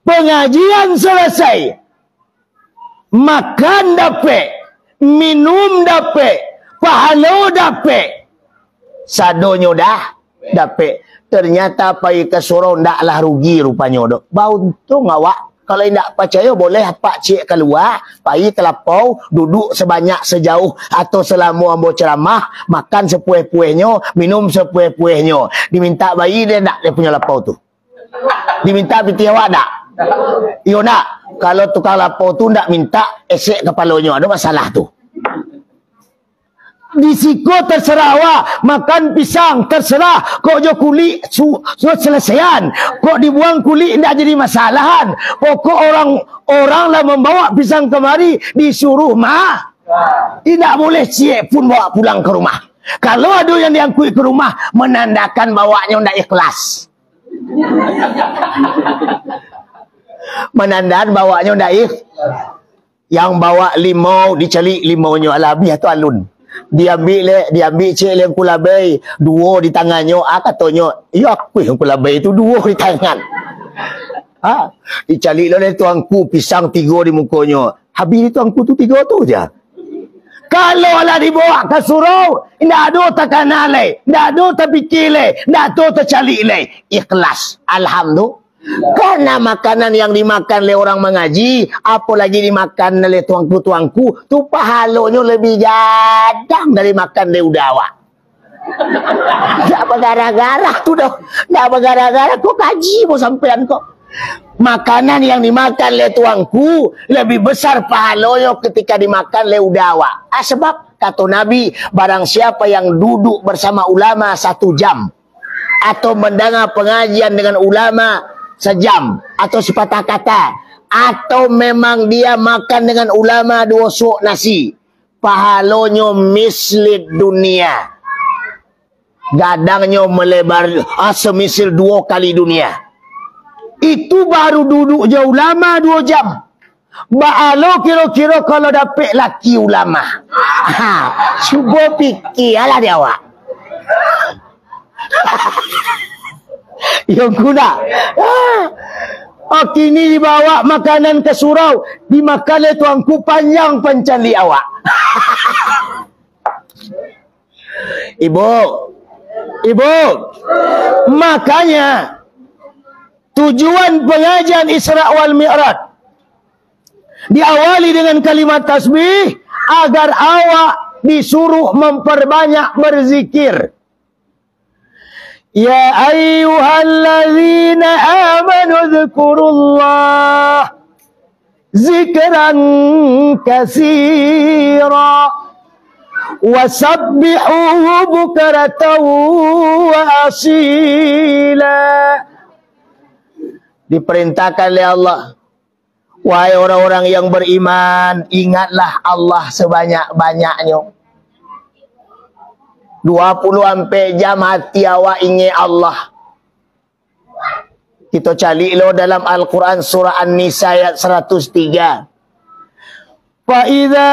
Pengajian selesai. Makan dapat, minum dapat, pahala dapat, sadonyo dah dapat. Ternyata pai ke surau ndaklah rugi rupanya dok. Bauntung awak. Kalau tidak percaya boleh pak cik keluar, pai ke lapau, duduk sebanyak sejauh atau selama ambo ceramah, makan sepueh-puehnya, minum sepueh-puehnya. Diminta bayi dia nak dia punya lapau tu. Diminta piti awak tak? Yo nak. Kalau tukang lapau tu ndak minta esek kepalanya, ada masalah tu. Di siko terserah awak, makan pisang terserah, kok jo kulit selesaian, kok dibuang kulit ndak jadi masalahan. Pokok orang lah membawa pisang kemari disuruh tidak boleh cik pun bawa pulang ke rumah. Kalau ada yang diangkut ke rumah menandakan bawanya ndak ikhlas. Menandakan bawanya ndak yang bawa limau diceli limaunya alami atau alun. Diambil cik yang kulabai, dua di tangannya. Katanya, ya aku yang kulabai itu dua di tangan. Dicari oleh tuanku pisang 3 di mukanya. Habis tuanku tu 3 tu je. Kalau lah dibawa ke surau, tidak ada tekanan leh, tidak ada terfikir leh, tidak ada tercari leh. Ikhlas. Alhamdulillah. Karena makanan yang dimakan oleh orang mengaji, apalagi dimakan oleh tuangku-tuangku, tu pahalanya lebih gadang dari makan oleh udawa. Tak bergara-gara tu dah. Tak bergara-gara kok kaji mau sampean kok. Makanan yang dimakan oleh tuangku lebih besar pahalanya ketika dimakan oleh udawa. Sebab kata Nabi, barang siapa yang duduk bersama ulama 1 jam atau mendengar pengajian dengan ulama sejam atau sepatah kata, atau memang dia makan dengan ulama 2 suuk nasi, pahalanya misli dunia, gadangnya melebar semisil 2 kali dunia. Itu baru duduk je ulama 2 jam. Ba'alo kira-kira kalau dapat laki ulama. Cuba fikir lah dia awak. Yang kuda. Kini dibawa makanan ke surau, dimakan oleh tuanku panjang pencali awak. Ibu, makanya tujuan pengajian Isra wal Mi'raj diawali dengan kalimat tasbih agar awak disuruh memperbanyak berzikir. Ya ayyuhalladzina amanu dzkurullah zikran katsira wasabbihuhu bukratan wa asila. Diperintahkan oleh Allah, wahai orang-orang yang beriman, ingatlah Allah sebanyak-banyaknya. 20 jam hati awak ingat Allah. Kita cari lo dalam Al-Quran surah An-Nisa ayat 103. Fa idza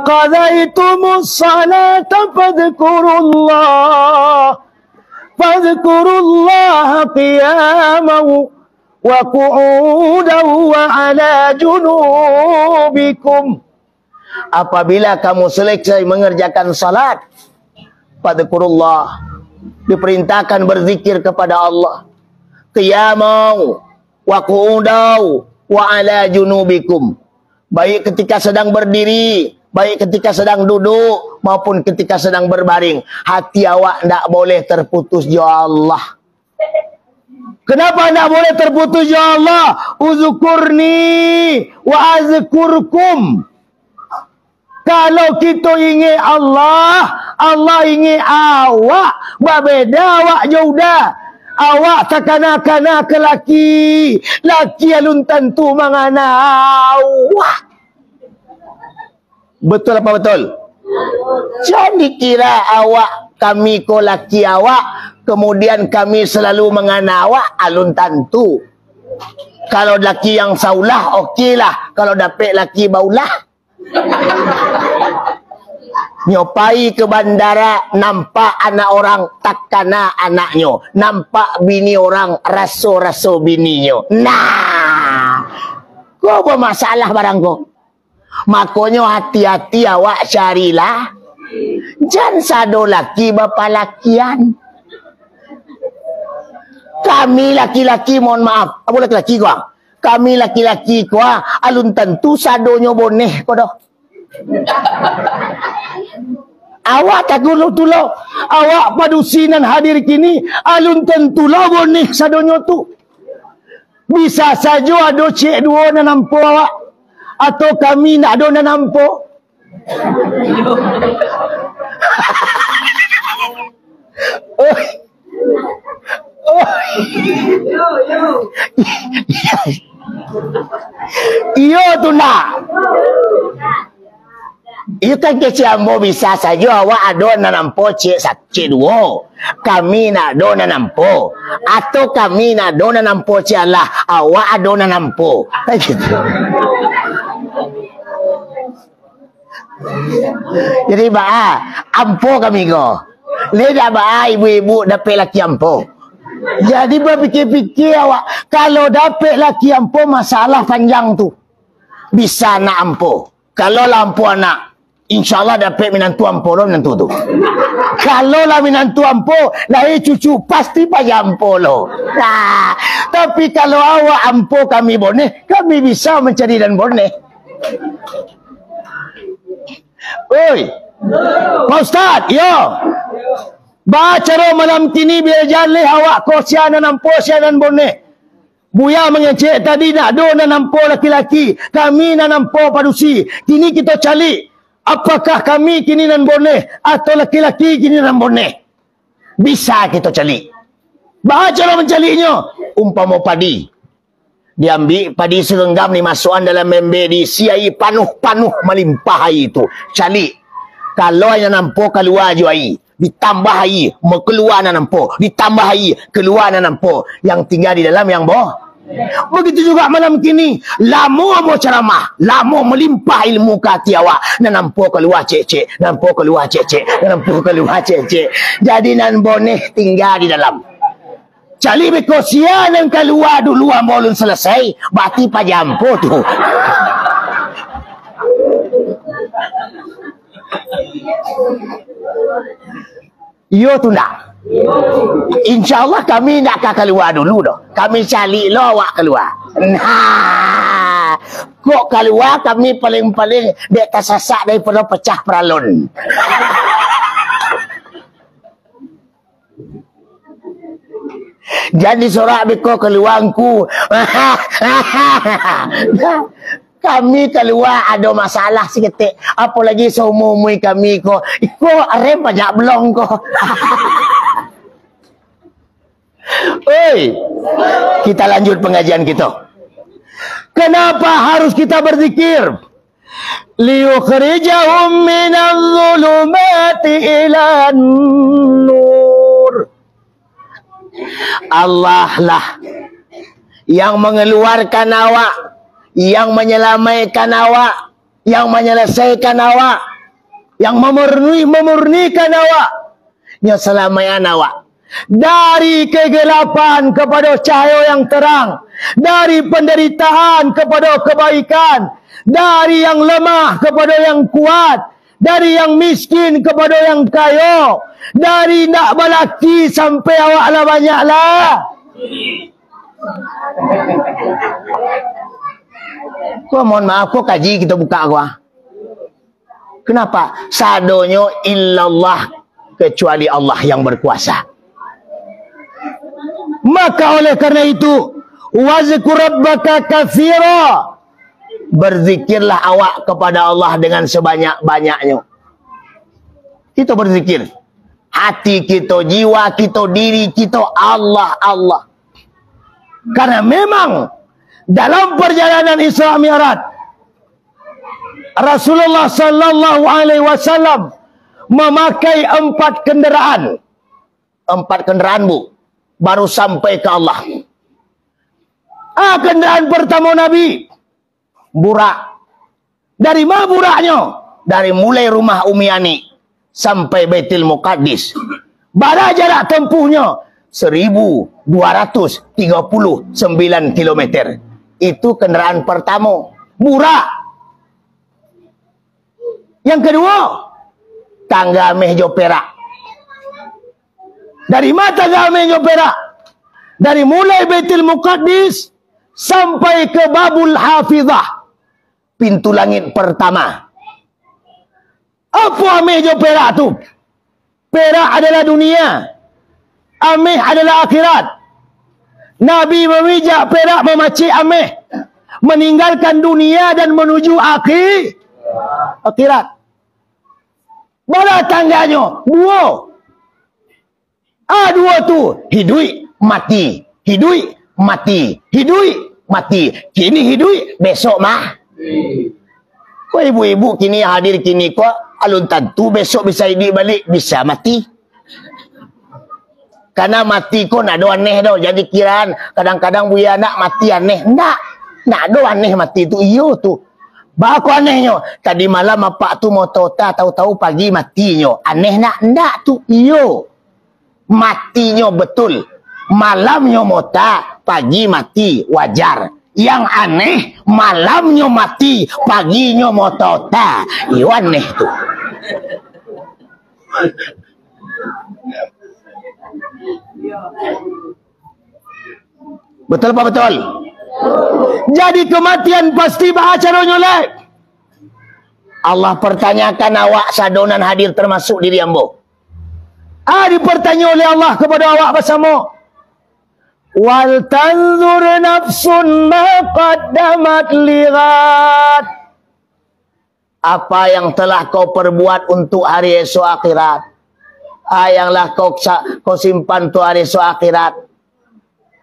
qadaytumus salata fadhkurullaha qiyaman wa qu'udan wa ala junubikum. Apabila kamu selesai mengerjakan salat, fadhkurullah, diperintahkan berzikir kepada Allah, qiyamau wa qu'udau wa ala junubikum, baik ketika sedang berdiri, baik ketika sedang duduk maupun ketika sedang berbaring. Hati awak tidak boleh terputus ya Allah. Kenapa tidak boleh terputus ya Allah? Uzkurni wa azkurkum. Kalau kita ingat Allah, Allah ingin awak berbeda awak jauda. Awak takana-kana ke laki. Laki alun tentu mangana awak. Betul apa betul? Jadi kira awak kami ko laki awak, kemudian kami selalu mengana awak alun tentu. Kalau laki yang saulah okeylah, kalau dapat laki baulah. Nyopai ke bandara, nampak anak orang takana anaknya, nampak bini orang raso-raso bininya. Nah, kau bermasalah barang kau. Makanya hati-hati awak carilah. Jangan sado laki bapa lakian. Kami laki-laki, mohon maaf. Apa laki-laki kau? Kami laki-laki kau alun tentu sadonyo boneh kau dah. Awak tak gulu-tulo. Awak padusinan hadir kini alun tentu lah boneh sadonyo tu. Bisa saja ada cik dua na nampu awak. Atau kami nak ada na nampu. Iyo tu nak. Iyo kan kecil ambo bisa saja awak ada na nampu cik dua. Kami nak ada na nampu. Atau kami nak ada na nampu cik Allah. Awak ada na nampu. Gitu. Jadi ampo kami ko. Leda ibu-ibu dapat laki ampo. Jadi berfikir-fikir awak, kalau dapat laki ampo masalah panjang tu. Bisa nak ampo. Kalau lah ampo anak, insyaAllah dapat minantu ampo lo minantu tu. Kalau lah minantu ampo, lahir cucu pasti payah ampo lo. Nah, tapi kalau awak ampo kami boneh, kami bisa mencari dan boneh. Oi, Pak Ustaz, yo. Baca malam kini biar jalih awak ko sianan nampo sianan boneh. Buya mengecek tadi nak do na nampo laki-laki, kami na nampo padusi. Kini kita cari apakah kami kini nan boneh atau laki-laki kini nan boneh. Bisa kita cari. Baca mencarinya. Umpama padi. Diambil padi serenggam ni masukkan dalam member di siai panuh-panuh melimpah air itu. Calik. Kalau yang nampak keluar je air. Ditambah air. Keluar nak nampak. Ditambah air. Keluar nak nampak. Yang tinggal di dalam yang bawah. Begitu juga malam kini. Lama mau ceramah. Lama melimpah ilmu ke hati awak. Nak nampak keluar cek-cek. Nampak keluar cek-cek. Nampak keluar cek-cek. Jadi nan boneh tinggal di dalam. Cali bekosian yang keluar dulu ambolun selesai, berarti pajampo tu. Yo tu nak. InsyaAllah kami nak keluar dulu dah. Kami cari lo awak keluar. Nah, kok keluar kami paling-paling dek tersasak daripada pecah peralon. Jadi sorak beko keluarku. Kami keluar ada masalah seketik. Apalagi seumur-umur kami ko. Iko arem banyak belong ko. Oi, kita lanjut pengajian kita. Kenapa harus kita berzikir? Liyukhrijahum minadh dhulumati ilan nur. Allah lah yang mengeluarkan awak, yang menyelamatkan awak, yang menyelesaikan awak, yang memurnikan awak, yang selamatkan awak dari kegelapan kepada cahaya yang terang, dari penderitaan kepada kebaikan, dari yang lemah kepada yang kuat, dari yang miskin kepada yang kaya, dari nak balaki sampai awak lah banyak lah. Kau mohon maaf, kau kaji kita buka gua. Kenapa? Sadonyo illallah, kecuali Allah yang berkuasa. Maka oleh karena itu, wazkur rabbaka katsira. Berzikirlah awak kepada Allah dengan sebanyak-banyaknya. Kita berzikir. Hati kita, jiwa kita, diri kita, Allah, Allah. Karena memang dalam perjalanan Isra Mi'raj, Rasulullah sallallahu alaihi wasallam memakai 4 kenderaan. 4 kenderaan, Bu. Baru sampai ke Allah. Kenderaan pertama Nabi, burak. Dari mana buraknya? Dari mulai rumah Umi Ani sampai Baitul Muqaddis. Berapa jarak tempuhnya? 1239 km. Itu kenderaan pertama, burak. Yang kedua, tangga meja perak. Dari mana tangga meja perak? Dari mulai Baitul Muqaddis sampai ke Babul Hafizah, pintu langit pertama. Apa meja perak tu? Perak adalah dunia, ameh adalah akhirat. Nabi memijak perak memacik ameh, meninggalkan dunia dan menuju akhirat. Mana tangganya? 2. 2 tu hidup mati, hidup mati, hidup mati. Kini hidup, besok mati. Kau ibu-ibu kini hadir kini kau alun tentu besok bisa hidup balik, bisa mati. Karena mati kau nak ada aneh dah. Jadi kiraan kadang-kadang buaya nak mati aneh. Nak ada aneh mati tu. Iyo tu. Baku anehnya. Tadi malam apa tu mau tahu-tahu pagi matinya. Aneh nak tu. Iyo. Matinya betul. Malamnya mota, pagi mati, wajar. Yang aneh, malamnya mati, paginya motota. Iyo aneh tu. Betul apa betul? Jadi kematian pasti caranya lek. Allah pertanyakan awak sadonan hadir termasuk diri ambo. Dipertanya oleh Allah kepada awak bersama. Wal tanzur nafsun ma qaddamat lighat. Apa yang telah kau perbuat untuk hari esok akhirat. Yang kau simpan untuk hari esok akhirat.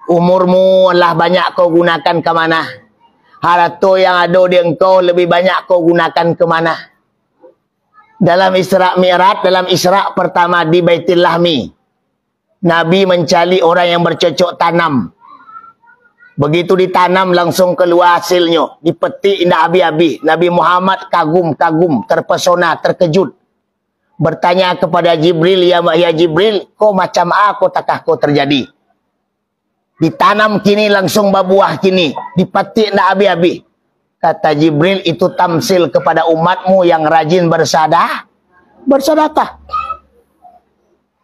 Umurmu lah banyak kau gunakan ke mana? Harta yang ada di engkau lebih banyak kau gunakan ke mana? Dalam Isra Mi'raj, dalam Isra pertama di Baitul Lahmi, Nabi mencari orang yang bercocok tanam. Begitu ditanam langsung keluar hasilnya. Dipetik indah habis-habis. Nabi Muhammad kagum, terpesona, terkejut. Bertanya kepada Jibril, ya Jibril, kau macam apa takah kau terjadi? Ditanam kini langsung berbuah kini. Dipetik nak habis-habis. Kata Jibril, itu tamsil kepada umatmu yang rajin bersedekah.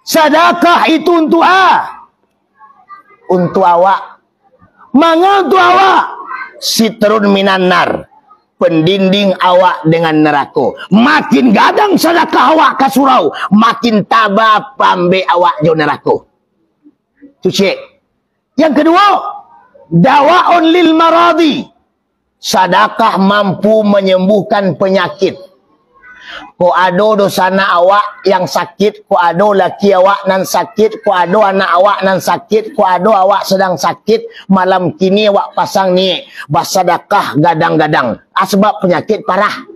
Sedekah itu untuk untuk awak. Manga untuk awak. Sitrun minan nar. Pendinding awak dengan neraka. Makin gadang sedekah awak ke surau, makin tabah pambe awak jo neraka. Tu cik. Yang kedua, dawaun lil maradi. Sedekah mampu menyembuhkan penyakit. Ko ada dosana awak yang sakit, ko ada laki awak nan sakit, ko ada anak awak nan sakit, ko ada awak sedang sakit, malam kini awak pasang ni bersedekah gadang-gadang. Sebab penyakit parah.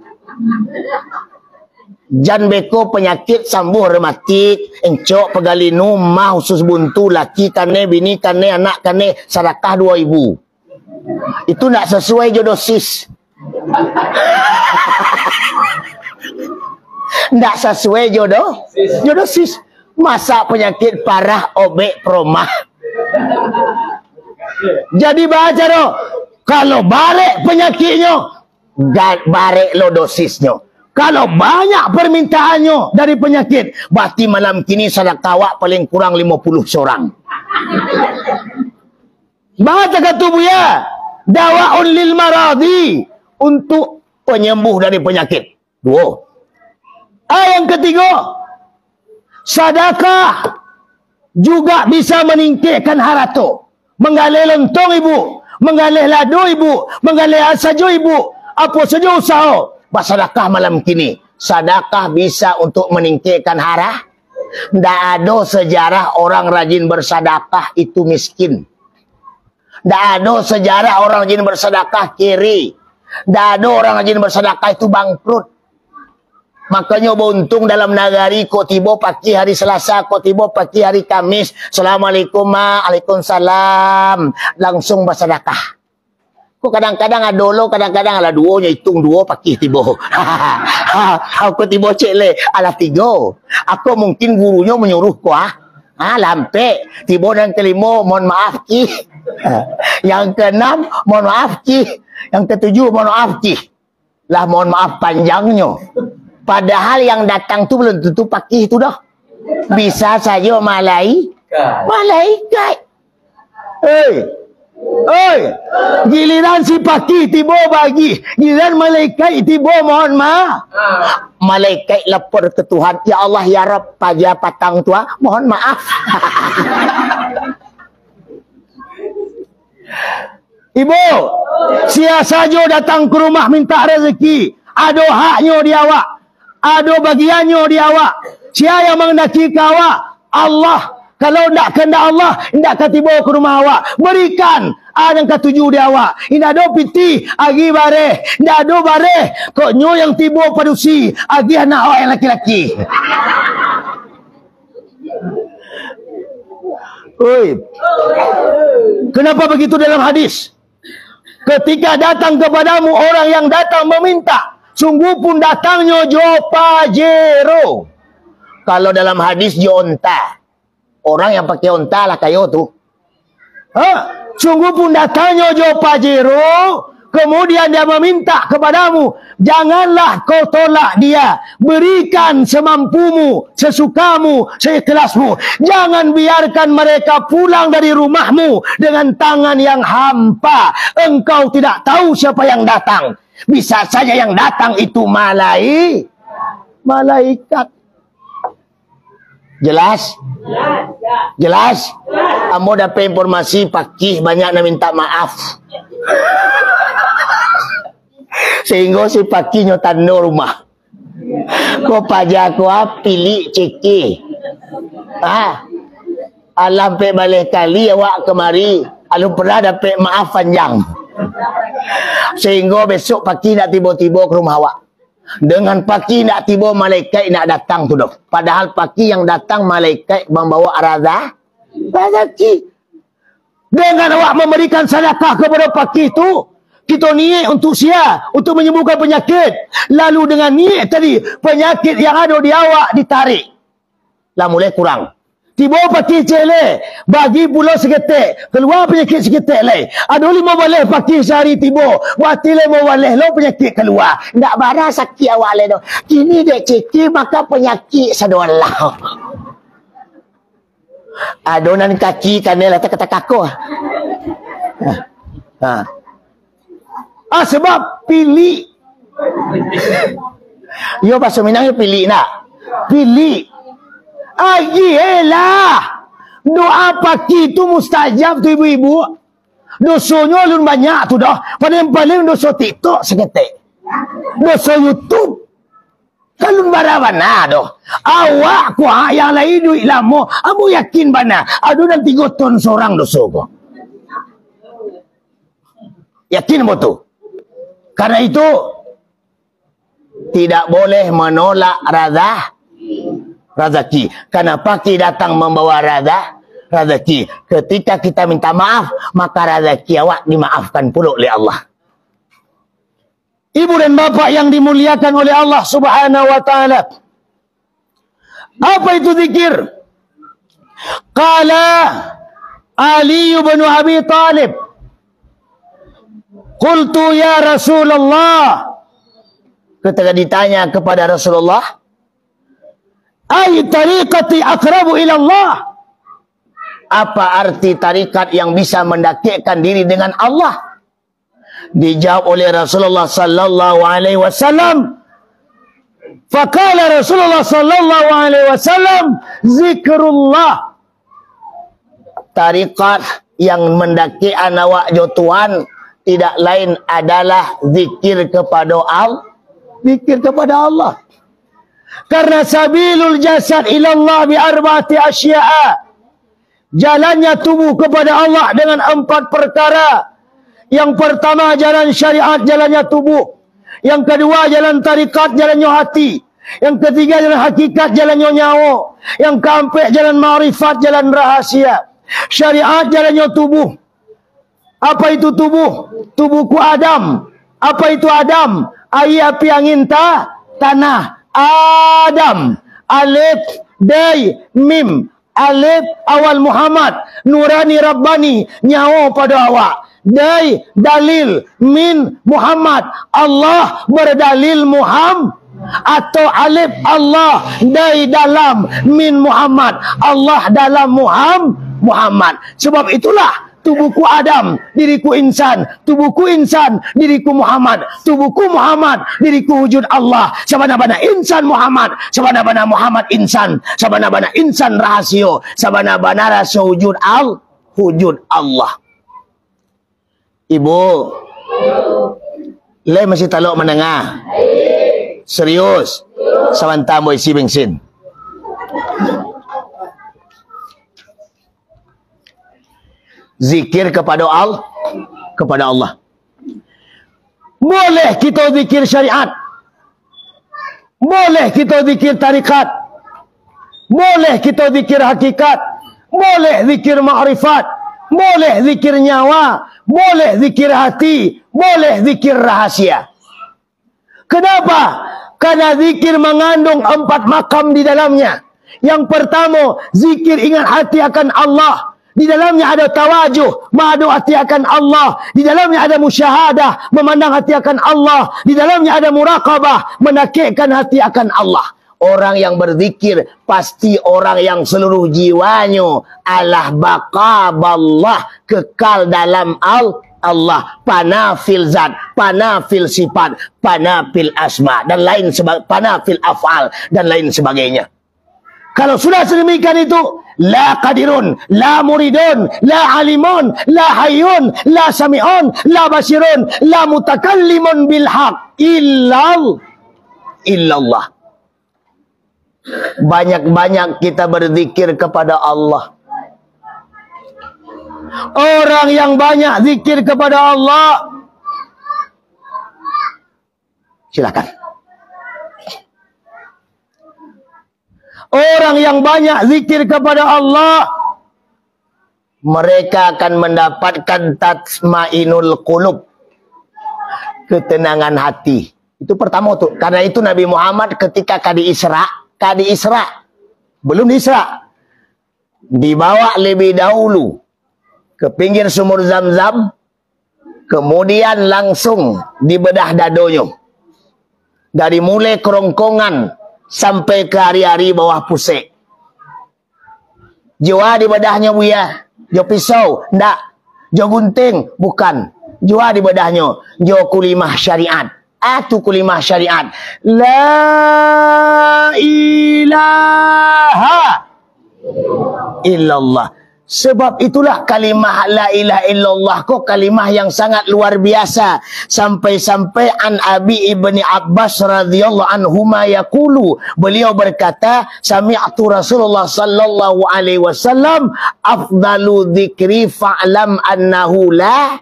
Jan beko penyakit sambuh rematik, encok pegalinu, mah usus buntu, laki kane, bini kane, anak kane, sedekah 2.000. Itu nak sesuai jodosis. Ndak sesuai jodosis. Masa penyakit parah obek promah. Jadi baca doh, kalau barek penyakitnya, barek lo dosisnya. Kalau banyak permintaannya dari penyakit, berarti malam kini sedekah awak paling kurang 50 seorang. Baca kata buya, dawaun lil maradi, untuk penyembuh dari penyakit. 2. Yang ketiga, sedekah juga bisa meningkatkan harta. Menggalih lontong ibu, menggalih ladu ibu, menggalih sajo ibu, apa saja usaha, bersedekah malam kini. Sedekah bisa untuk meningkatkan hara. Tidak ada sejarah orang rajin bersedekah itu miskin. Tidak ada sejarah orang rajin bersedekah kiri. Tidak ada orang rajin bersedekah itu bangkrut. Makanya beruntung dalam nagari kau tiba pagi hari Selasa, kau tiba pagi hari Kamis. Assalamualaikum, waalaikumsalam. Langsung bersedekah. Kau kadang-kadang ada lo, kadang-kadang ala dua, hitung dua pagi tiba. Aku tiba cek le, ala tiga. Aku mungkin gurunya menyuruh kau lampe. Tiba yang kelima, mohon maaf ki. Yang keenam, mohon maaf ki. Yang ketujuh, mohon maaf ki. Lah mohon maaf panjangnya. Padahal yang datang tu belum tentu pagi itu dah. Bisa saja malaikat. Giliran si pagi tiba bagi. Giliran malaikat tiba mohon maaf. Malaikat lapor ke Tuhan. Ya Allah ya Rabb, pada patang tua mohon maaf. Ibu, sia saja datang ke rumah minta rezeki. Ada haknya di awak. Ada bagiannya di awak. Siapa yang mengendaki ke awak? Allah. Kalau tidak kehendak Allah, tidak tiba ke rumah awak. Berikan. Yang ketujuh di awak. Tidak ada piti. Agi bareh. Tidak ada bareh. Koknya yang tiba padusi. Agi anak awak yang laki-laki. Kenapa begitu dalam hadis? Ketika datang kepadamu orang yang datang meminta, sungguh pun datangnya jo pajero. Kalau dalam hadis jo onta. Orang yang pakai onta lah kayo tu. Sungguh pun datangnya jo pajero. Kemudian dia meminta kepadamu, janganlah kau tolak dia. Berikan semampumu, sesukamu, seikhlasmu. Jangan biarkan mereka pulang dari rumahmu dengan tangan yang hampa. Engkau tidak tahu siapa yang datang. Bisa saja yang datang itu malaikat. Jelas? Jelas? Kamu dapat informasi pakih banyak nak minta maaf. Sehingga si pakinya tanda rumah. Kau pajak kau pilih ceki. Alam pe balik kali awak kemari. Alu pernah dapat maaf panjang. Sehingga besok pagi nak tiba-tiba ke rumah awak. Dengan pagi nak tiba malaikat nak datang tu dah. Padahal pagi yang datang malaikat membawa rezeki. Dengan awak memberikan sedekah kepada pagi itu, kita niat untuk untuk menyembuhkan penyakit. Lalu dengan niat tadi, penyakit yang ada di awak ditarik. Lah mulai kurang. Tiba pagi cele, bagi pula seketik, keluar penyakit seketik leh. Ada 5 balih pagi sehari tiba, waktu 5 balih lo penyakit keluar. Ndak barang sakit awak leh doh. Kini dek ceki maka penyakit sadolah. Adonan kaki kanel kata kaku. Sebab pilih. Yo bahasa Minang yo pilih nak. Pilih. Doa pagi itu mustajab tu ibu-ibu. Dosanya lun banyak tu dah. Paling dosa TikTok seketik. Dosa YouTube. Kalau barabana doh. Awak kuah yang lain duit lama. Amu yakin bana. Aduh nanti 3 ton seorang dosa kau. Yakin betul. Karena itu tidak boleh menolak rezeki. Karena pagi datang membawa rezeki. Ketika kita minta maaf, maka rezeki awak dimaafkan pula oleh Allah. Ibu dan bapak yang dimuliakan oleh Allah Subhanahu wa taala. Apa itu zikir? Qala Ali bin Abi Talib, qultu ya Rasulullah. Ketika ditanya kepada Rasulullah, ay tariqati aqrabu ila Allah. Apa arti tarikat yang bisa mendekatkan diri dengan Allah? Dijawab oleh Rasulullah sallallahu alaihi wasallam. Faqala Rasulullah sallallahu alaihi wasallam, zikrullah. Tarikat yang mendekatkan awak jo Tuhan tidak lain adalah zikir kepada Allah. Zikir kepada Allah. Karena sabilul jasad ilallah bi arba'ati asya'a. Jalannya tubuh kepada Allah dengan 4 perkara. Yang pertama jalan syariat, jalannya tubuh. Yang kedua jalan tarikat, jalannya hati. Yang ketiga jalan hakikat, jalannya nyawa. Yang keempat jalan ma'rifat, jalan rahasia. Syariat jalannya tubuh. Apa itu tubuh? Tubuhku Adam. Apa itu Adam? Air, api, angin, tanah. Adam. Alif, dai, mim. Alif, awal Muhammad. Nurani, Rabbani. Nyawa pada awak. Dai, dalil. Min, Muhammad. Allah berdalil Muhammad. Atau alif Allah. Dai dalam. Min Muhammad. Allah dalam Muhammad. Sebab itulah tubuhku Adam, diriku insan. Tubuhku insan, diriku Muhammad. Tubuhku Muhammad, diriku wujud Allah. Sabana-bana insan Muhammad. Sabana-bana Muhammad insan. Sabana-bana insan rahasio. Sabana-bana rahasio wujud Allah. Ibu, le masih talok menengah. Serius. Sawan tamu isi bensin. Zikir kepada Allah. Boleh kita zikir syariat. Boleh kita zikir tarikat. Boleh kita zikir hakikat. Boleh zikir ma'rifat. Boleh zikir nyawa. Boleh zikir hati. Boleh zikir rahasia. Kenapa? Karena zikir mengandung 4 makam di dalamnya. Yang pertama, zikir ingat hati akan Allah. Di dalamnya ada tawajuh, madu hati akan Allah. Di dalamnya ada musyahadah, memandang hati akan Allah. Di dalamnya ada muraqabah, menakikkan hati akan Allah. Orang yang berzikir pasti orang yang seluruh jiwanya Allah baqaballah, kekal dalam Allah, panafil zat, panafil sifat, panafil asma dan lain sebagainya, panafil af'al dan lain sebagainya. Kalau sudah sedemikian itu, la qadirun, la muridun, la alimun, la hayyun, la sami'un, la basirun, la mutakallimun bil haq illallah. Banyak-banyak kita berzikir kepada Allah. Orang yang banyak zikir kepada Allah, silakan. Orang yang banyak zikir kepada Allah, mereka akan mendapatkan tatmainul qulub, ketenangan hati. Itu pertama tuh. Karena itu Nabi Muhammad ketika kadi Isra, belum di Isra, dibawa lebih dahulu ke pinggir sumur Zam-Zam, kemudian langsung dibedah dadonya. Dari mulai kerongkongan sampai ke hari-hari bawah pusek. Jua di bedahnya buya. Jo pisau, ndak. Jo gunting, bukan. Jua di bedahnya. Jo kulimah syariat. Atu kulimah syariat. La ilaha illallah. Sebab itulah kalimah la ilaha illallah kok kalimah yang sangat luar biasa. Sampai-sampai an Abi Ibni Abbas radhiyallahu anhuma yaqulu, beliau berkata, sami'tu Rasulullah sallallahu alaihi wasallam, afdalu dzikri fa'lam annahu la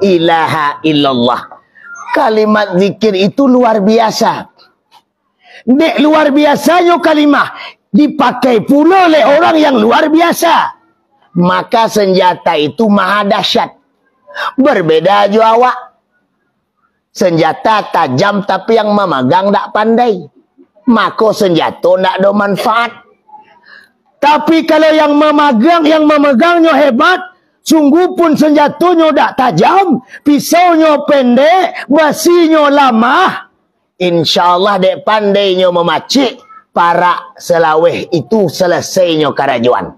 ilaha illallah. Kalimat zikir itu luar biasa. Dek, luar biasanya kalimah dipakai pula oleh orang yang luar biasa. Maka senjata itu maha dahsyat. Berbeda jo awak. Senjata tajam tapi yang memegang tak pandai. Maka senjata tak ada manfaat. Tapi kalau yang memegangnya hebat, sungguh pun senjatanya tak tajam, pisaunya pendek, basinya lama, insya Allah dek pandainya memacik, para selaweh itu selesainya kerajuan.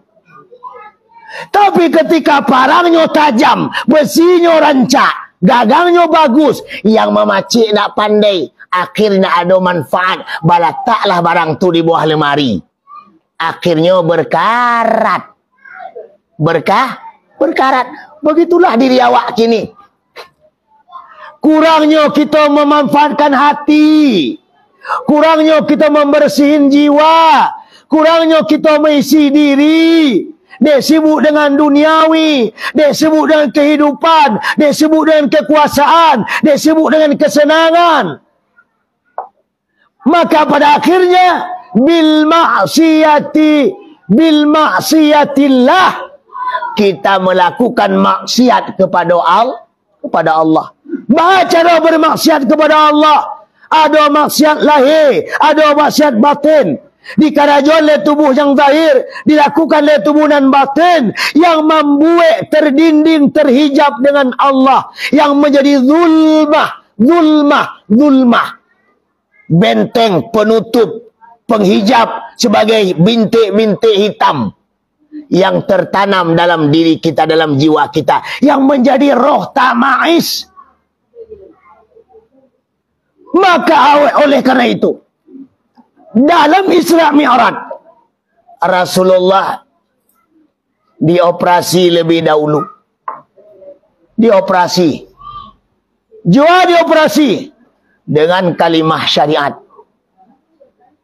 Tapi ketika parangnya tajam, besinya rancak, gagangnya bagus, yang memacik nak pandai, akhirnya ada manfaat, balataklah barang tu di bawah lemari. Akhirnya berkarat. Berkarat. Begitulah diri awak kini. Kurangnya kita memanfaatkan hati. Kurangnya kita membersihin jiwa. Kurangnya kita mengisi diri. Dia sibuk dengan duniawi. Dia sibuk dengan kehidupan. Dia sibuk dengan kekuasaan. Dia sibuk dengan kesenangan. Maka pada akhirnya bil ma'siyatillah kita melakukan maksiat kepada Allah. Baca cara bermaksiat kepada Allah. Ada maksiat lahir, ada maksiat batin. Dikarajon oleh tubuh yang zahir, dilakukan oleh tubuh nan batin yang membuat terdinding terhijab dengan Allah, yang menjadi zulmah, benteng penutup, penghijab sebagai bintik-bintik hitam yang tertanam dalam diri kita, dalam jiwa kita, yang menjadi roh tama'is. Maka oleh karena itu, dalam Isra Mi'raj, Rasulullah dioperasi lebih dahulu. Dioperasi dengan kalimah syariat.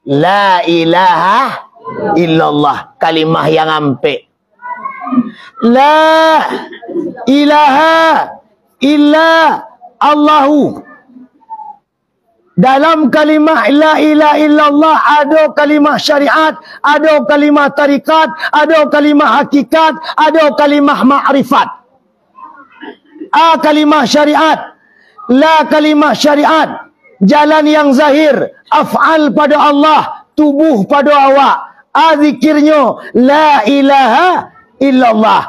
La ilaha illallah. Kalimah yang ampe. La ilaha illa Allahu. Dalam kalimah la ilaha illallah ada kalimah syariat, ada kalimah tarikat, ada kalimah hakikat, ada kalimah ma'rifat. Kalimah syariat, la kalimah syariat, jalan yang zahir, af'al pada Allah, tubuh pada awak. Zikirnya la ilaha illallah.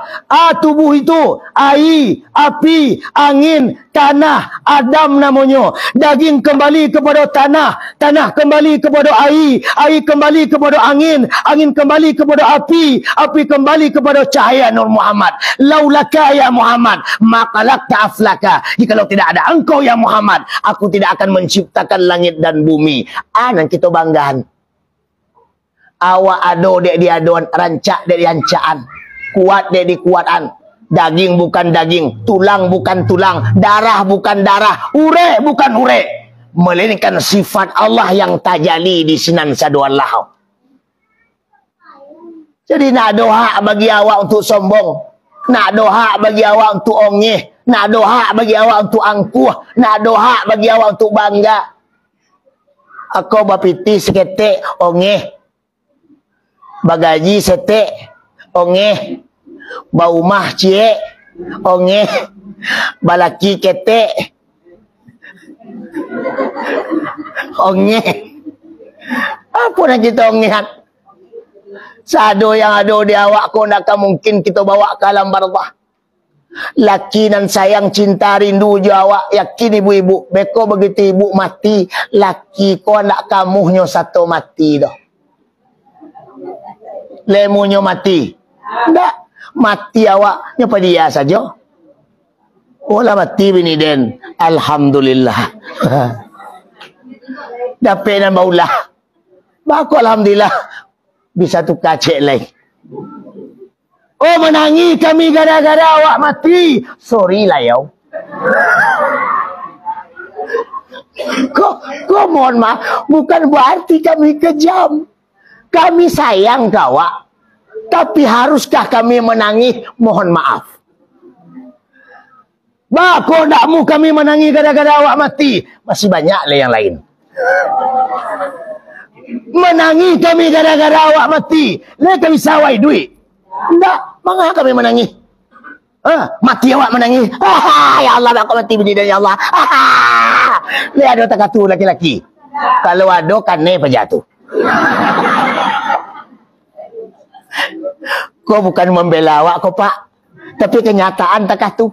Tubuh itu air, api, angin, tanah, Adam namanya. Daging kembali kepada tanah, tanah kembali kepada air, air kembali kepada angin, angin kembali kepada api, api kembali kepada cahaya Nur Muhammad. Laulaka ya Muhammad maqalakta aflaka. Jikalau tidak ada engkau ya Muhammad, aku tidak akan menciptakan langit dan bumi. Nan kita banggahan. Awak ado dek di adoan, rancak dek di rancaan. Kuat dek di kuatan. Daging bukan daging, tulang bukan tulang, darah bukan darah, ure bukan ure, melainkan sifat Allah yang tajali di sinan saduallah. Jadi nak doa bagi awak untuk sombong, nak doa bagi awak untuk ongeh, nak doa bagi awak untuk angkuh, nak doa bagi awak untuk bangga. Aku bapiti seketek ongeh, bagaji setek ongeh, baumah cie ongeh, balaki ketek ongeh. Apa nak kita ongehan? Sado yang ada di awak kau nak mungkin kita bawa ke alam barzah. Laki dan sayang cinta rindu je awak. Yakin ibu-ibu, beko begitu ibu mati, laki kau nak kamuhnya satu mati dah. Lemunya mati. Tak. Mati awak nyapa dia saja. Olah mati bini den. Alhamdulillah. Dapat dan baulah. Baku alhamdulillah. Bisa tukar cek lain. Oh menangi kami gara-gara awak mati. Sorry lah yaw. Kau mohon maaf. Bukan berarti kami kejam. Kami sayang kau awak. Tapi haruskah kami menangis? Mohon maaf. Bako dakmu kami menangis gara-gara awak mati. Masih banyak lah yang lain. Menangis kami gara-gara awak mati. Lah kami sawai duit. Tak, mengapa kami menangis? Mati awak menangis. Ya Allah, aku mati bini dan ya Allah. Lihat ada takatu laki-laki. Kalau ada kan ne pejatuh. Kau bukan membela awak kau pak, tapi kenyataan takah tu.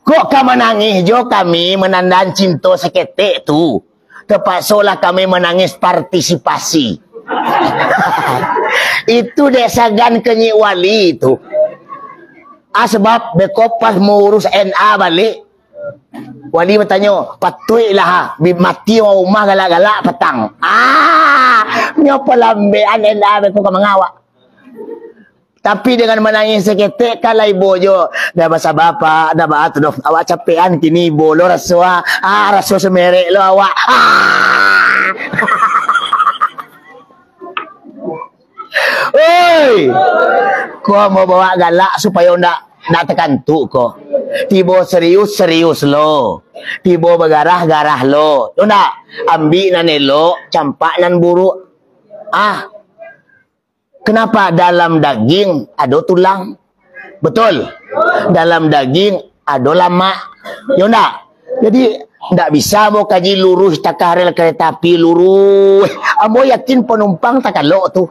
Kok kamu menangis jo kami menandan cinta seketek tu. Terpaksalah kami menangis partisipasi. Itu desagan kenyik wali itu. Sebab bekopas mengurus NA balik. Wali bertanya, patui lah mati rumah galak-galak petang. Nyopa lambean NA beko ke mengawak. Tapi dengan menangis seketik kalau ibu jo dah bahasa bapa dah bahas tu awak capean kini ibu lo rasa rasa semerek lo awak. Oi, kau mau bawa galak supaya nak tekan tu kau. Tibo serius lo. Tibo bergarah lo. Tu nak ambil nan elok, campak nan buruk. Kenapa dalam daging ada tulang? Betul. Dalam daging ada lemak. Ya tak? Jadi tak bisa mau kaji lurus takah rel kereta api lurus. Amo yakin penumpang tak kalok tu.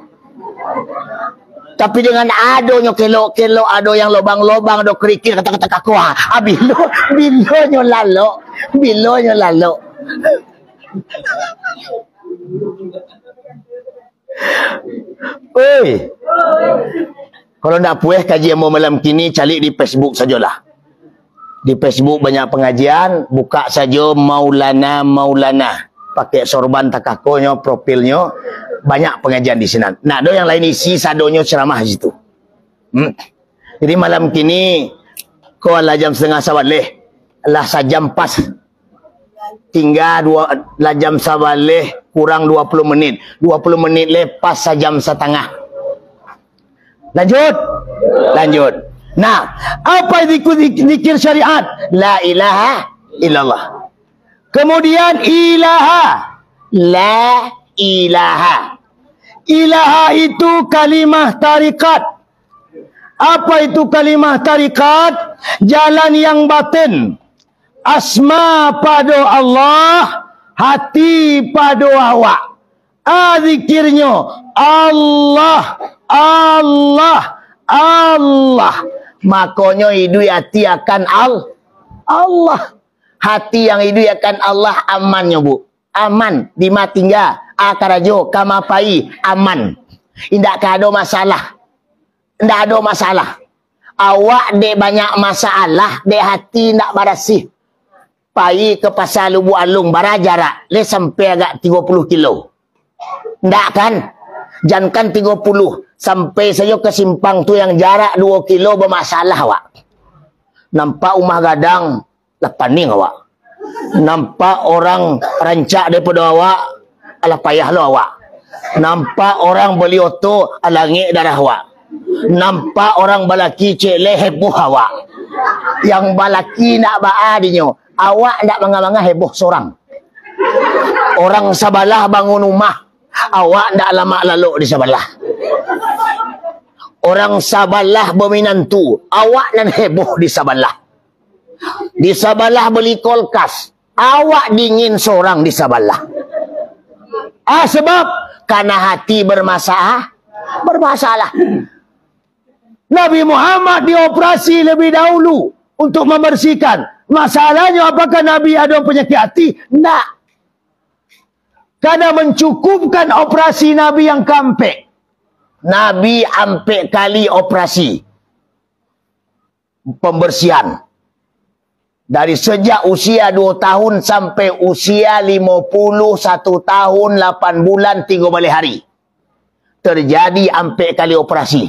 Tapi dengan adonyo kelok-kelok, ado yang lobang-lobang, ado kerikil kata-kata kuah. Bilonyo lalo. Oi. Kalau nak puas kaji amo malam kini cari di Facebook sajalah. Di Facebook banyak pengajian, buka saja Maulana. Pakai sorban takakonyo, profilnya banyak pengajian di sini. Nah, ada yang lain isi sadonyo ceramah situ. Jadi malam kini kau lah jam 3:30 lah sajam pas. Tinggal 2 jam sabaleh kurang 20 menit. 20 menit lepas sajam setengah. Lanjut. Nah, apa zikir syariat? La ilaha illallah. Kemudian ilaha. La ilaha. Ilaha itu kalimah tarikat. Apa itu kalimah tarikat? Jalan yang batin. Asma pada Allah, hati pada awak. Zikirnya Allah. Makanya hidup hati akan Allah. Hati yang hidup akan Allah amannya bu. Aman di matingga akarajo kamapai aman. Indak ada masalah. Awak dek banyak masalah, dek hati ndak bersih. Pai ke pasar Lubu Alung bara jarak le sampai agak 30 kilo. Ndak kan? Jangan 30 sampai saya ke simpang tu yang jarak 2 kilo bermasalah awak. Nampak rumah gadang lepaning awak. Nampak orang rancak daripada awak, alah payah lo awak. Nampak orang beli oto, alangik darah awak. Nampak orang balaki cek heboh awak. Yang balaki nak baadinya, awak nak mangga-mangga heboh seorang. Orang sabalah bangun rumah, awak nak lama lalu di sabalah. Orang sabalah berminantu, awak nan heboh di sabalah. Di sabalah beli kulkas, awak dingin seorang di sabalah. Sebab karena hati bermasalah. Nabi Muhammad dioperasi lebih dahulu untuk membersihkan. Masalahnya apakah Nabi ada penyakit hati? Tak. Karena mencukupkan operasi Nabi yang kampek. Nabi ampe kali operasi pembersihan. Dari sejak usia 2 tahun sampai usia 51 tahun 8 bulan 3 balik hari. Terjadi ampe kali operasi.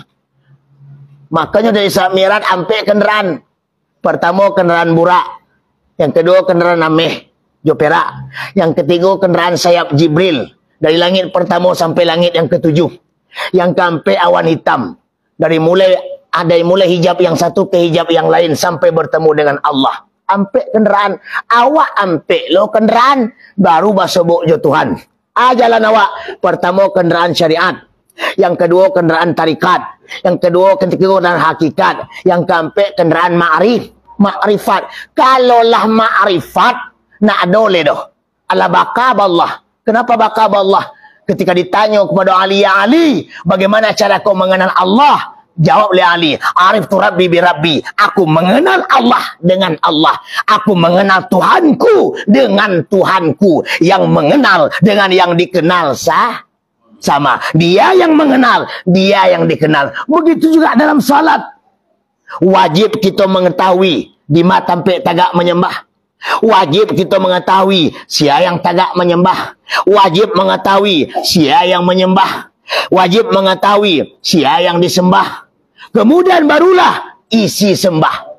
Makanya dari Samirat ampe kendaraan. Pertama kendaraan burak. Yang kedua kendaraan Ameh Jopera. Yang ketiga kendaraan sayap Jibril. Dari langit pertama sampai langit yang ke-7. Yang keempat awan hitam. Dari mulai hijab yang satu ke hijab yang lain sampai bertemu dengan Allah. Ampe kendaraan. Awak ampe lo kendaraan. Baru basebok jo Tuhan. Jalan awak. Pertama kendaraan syariat. Yang kedua kendaraan tarikat. Yang kedua kendaraan hakikat. Yang keempat kendaraan ma'rifat. Kalaulah ma'rifat nak dole doh. Ala bakab Allah. Kenapa bakab Allah? Ketika ditanya kepada Ali, bagaimana cara kau mengenal Allah? Jawab oleh Ali, arif tu Rabbi bi Rabbi. Aku mengenal Allah dengan Allah. Aku mengenal Tuhanku dengan Tuhanku. Yang mengenal dengan yang dikenal sama. Dia yang mengenal, dia yang dikenal. Begitu juga dalam salat. Wajib kita mengetahui di mata sampai tagak menyembah. Wajib kita mengetahui siapa yang tagak menyembah. Wajib mengetahui siapa yang menyembah. Wajib mengetahui siapa yang disembah. Kemudian barulah isi sembah.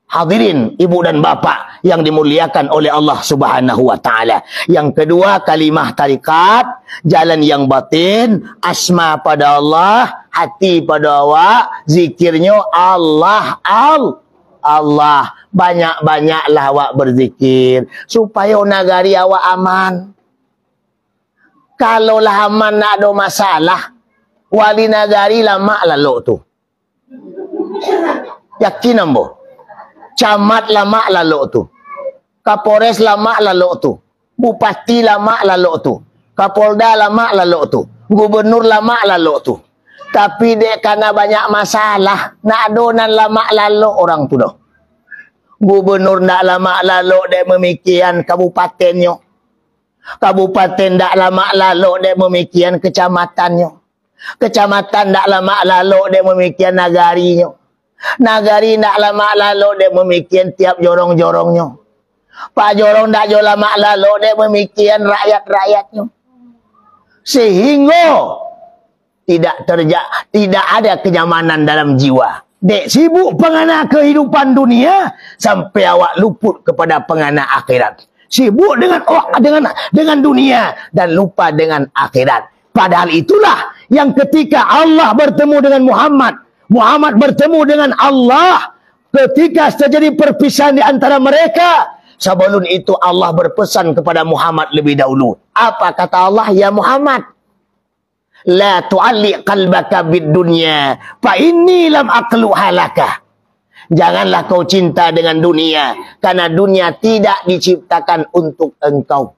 Hadirin ibu dan bapak yang dimuliakan oleh Allah Subhanahu wa taala. Yang kedua, kalimah tarikat, jalan yang batin, asma pada Allah, hati pada Allah, zikirnya Allah. Banyak-banyaklah awak berzikir supaya nagari awak aman. Kalau lah aman nak ada masalah, wali nagari lama lalu tu. Yakin ambo? Camat lama lalu tu. Kapolres lama lalu tu. Bupati lama lalu tu. Kapolda lama lalu tu. Gubernur lama lalu tu. Tapi dek karena banyak masalah, nak adonan lama lalu orang tu dah. Gubernur nak lama lalu dek memikiran kabupatennya. Kabupaten tak lama lalu dek memikiran kecamatannya. Kecamatan tak lama lalu dek memikiran nagarinya. Nagari tak lama lalu dek memikiran tiap jorong-jorongnya. Pak jorong tak jauh lama lalu dek memikiran rakyat-rakyatnya. Sehingga tidak ada kenyamanan dalam jiwa. Dek sibuk pengana kehidupan dunia sampai awak luput kepada pengana akhirat. Sibuk dengan dunia dan lupa dengan akhirat. Padahal itulah yang ketika Allah bertemu dengan Muhammad bertemu dengan Allah, ketika terjadi perpisahan di antara mereka, sebelum itu Allah berpesan kepada Muhammad lebih dahulu. Apa kata Allah? Ya Muhammad, la tu'alliq qalbaka bid dunya fa inni lam aqluha laka. Janganlah kau cinta dengan dunia, karena dunia tidak diciptakan untuk engkau.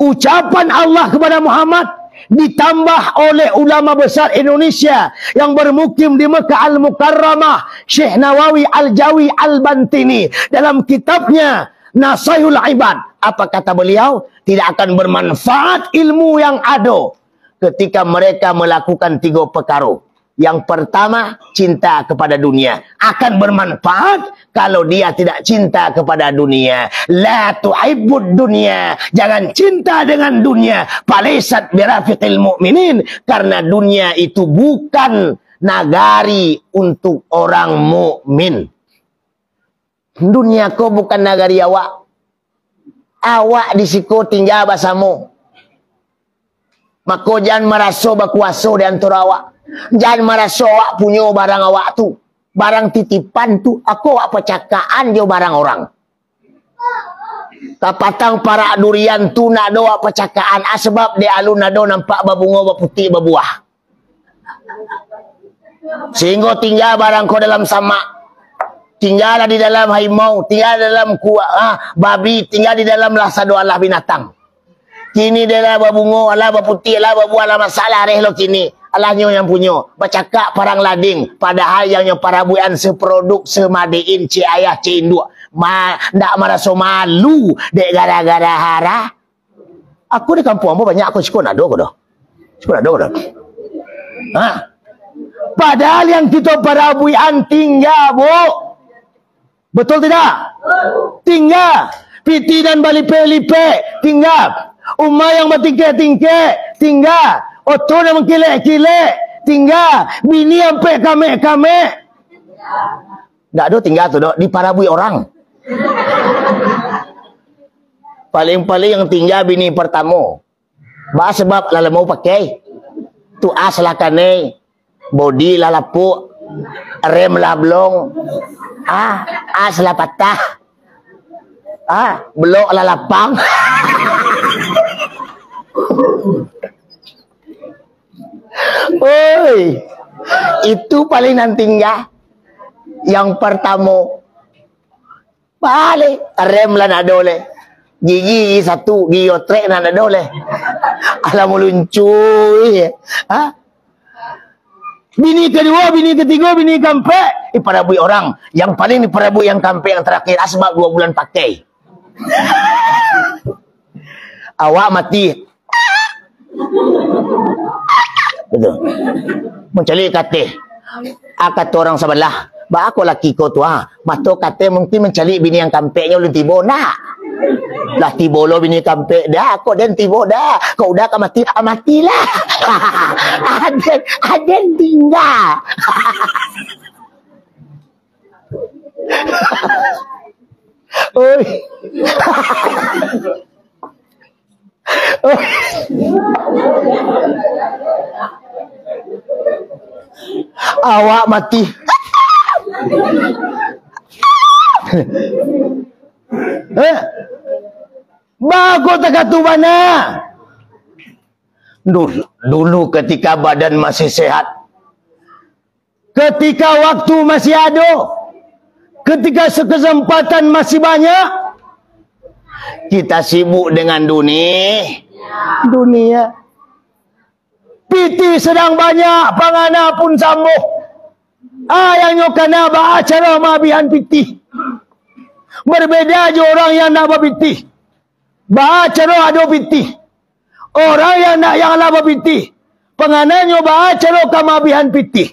Ucapan Allah kepada Muhammad ditambah oleh ulama besar Indonesia yang bermukim di Mekah Al-Mukarramah, Syekh Nawawi Al-Jawi Al-Bantini, dalam kitabnya Nasaihul Ibad. Apa kata beliau? Tidak akan bermanfaat ilmu yang ada ketika mereka melakukan 3 perkara. Yang pertama, cinta kepada dunia. Akan bermanfaat kalau dia tidak cinta kepada dunia. La tuhibbud dunia. Jangan cinta dengan dunia. Falaysat birafiqil mu'minin. Karena dunia itu bukan nagari untuk orang mukmin. Dunia kau bukan nagari awak. Awak disiko tinggal bersama. Maka jangan merasa berkuasa di antara awak. Jangan merasa awak punya barang awak tu. Barang titipan tu. Aku awak percakaan dia barang orang. Kapatang para durian tu nak doa percakaan. Sebab dia alun nado nampak berbunga, berputih, berbuah. Sehingga tinggal barang kau dalam samak. Tinggallah di dalam harimau. Tinggal dalam babi. Tinggal di dalam sadu Allah binatang. Kini dia lah berbunga, Allah berputih, Allah berbuah, Allah masalah rehlo kini. Allahnya yang punya. Bercakap parang lading. Padahal yang para buian seproduk, semadiin, cik ayah, cik induk. Tak merasa malu. Dek gara-gara hara. Aku di kampung apa banyak aku suka nado aku dah. Suka nado aku dah. Padahal yang kita para buian tinggal, bu. Betul tidak? Tinggal. Piti dan balipe-lipe. Tinggal. Umma yang bertingkeh-tingkeh. Tinggal. Oto yang mengkilek-kilek. Tinggal. Bini sampai kamek-kamek. Tak ada tinggal tu. Di parabui orang. Paling-paling yang tinggal bini pertama. Bah sebab lala mau pakai. Tu as lah kane. Body lah lapuk. Rem lah blong. As lah patah. Blok lah lapang. Oi, itu paling nanti enggak. Yang pertama, balik rem lah nak dole, gigi satu, gigi otrek nak dole. Alam meluncuy, Bini kedua, bini ketiga, bini kampe. Parabui orang. Yang paling ni parabui yang kampe yang terakhir. Sebab 2 bulan pakai. Awak mati. Betul. Mencari kata. Kata orang sebelah. Ba aku laki kau tu. Mata kata mungkin mencari bini yang kampeknya belum tiba. Nak. Lah tibo lo bini kampe dah, kok den tibo dah. Kau udah ka mati, matilah. Aden tinggal. Oi. Awak mati. Bagus tak katu mana? Dulu ketika badan masih sehat, ketika waktu masih ada, ketika kesempatan masih banyak, kita sibuk dengan dunia. Piti sedang banyak, pangana pun sambuh. Yang nyokana acara mabihan piti. Berbeda je orang yang nak berpiti. Acara ada piti. Orang yang nak yang laba piti. Penganannya acara kamabihan piti.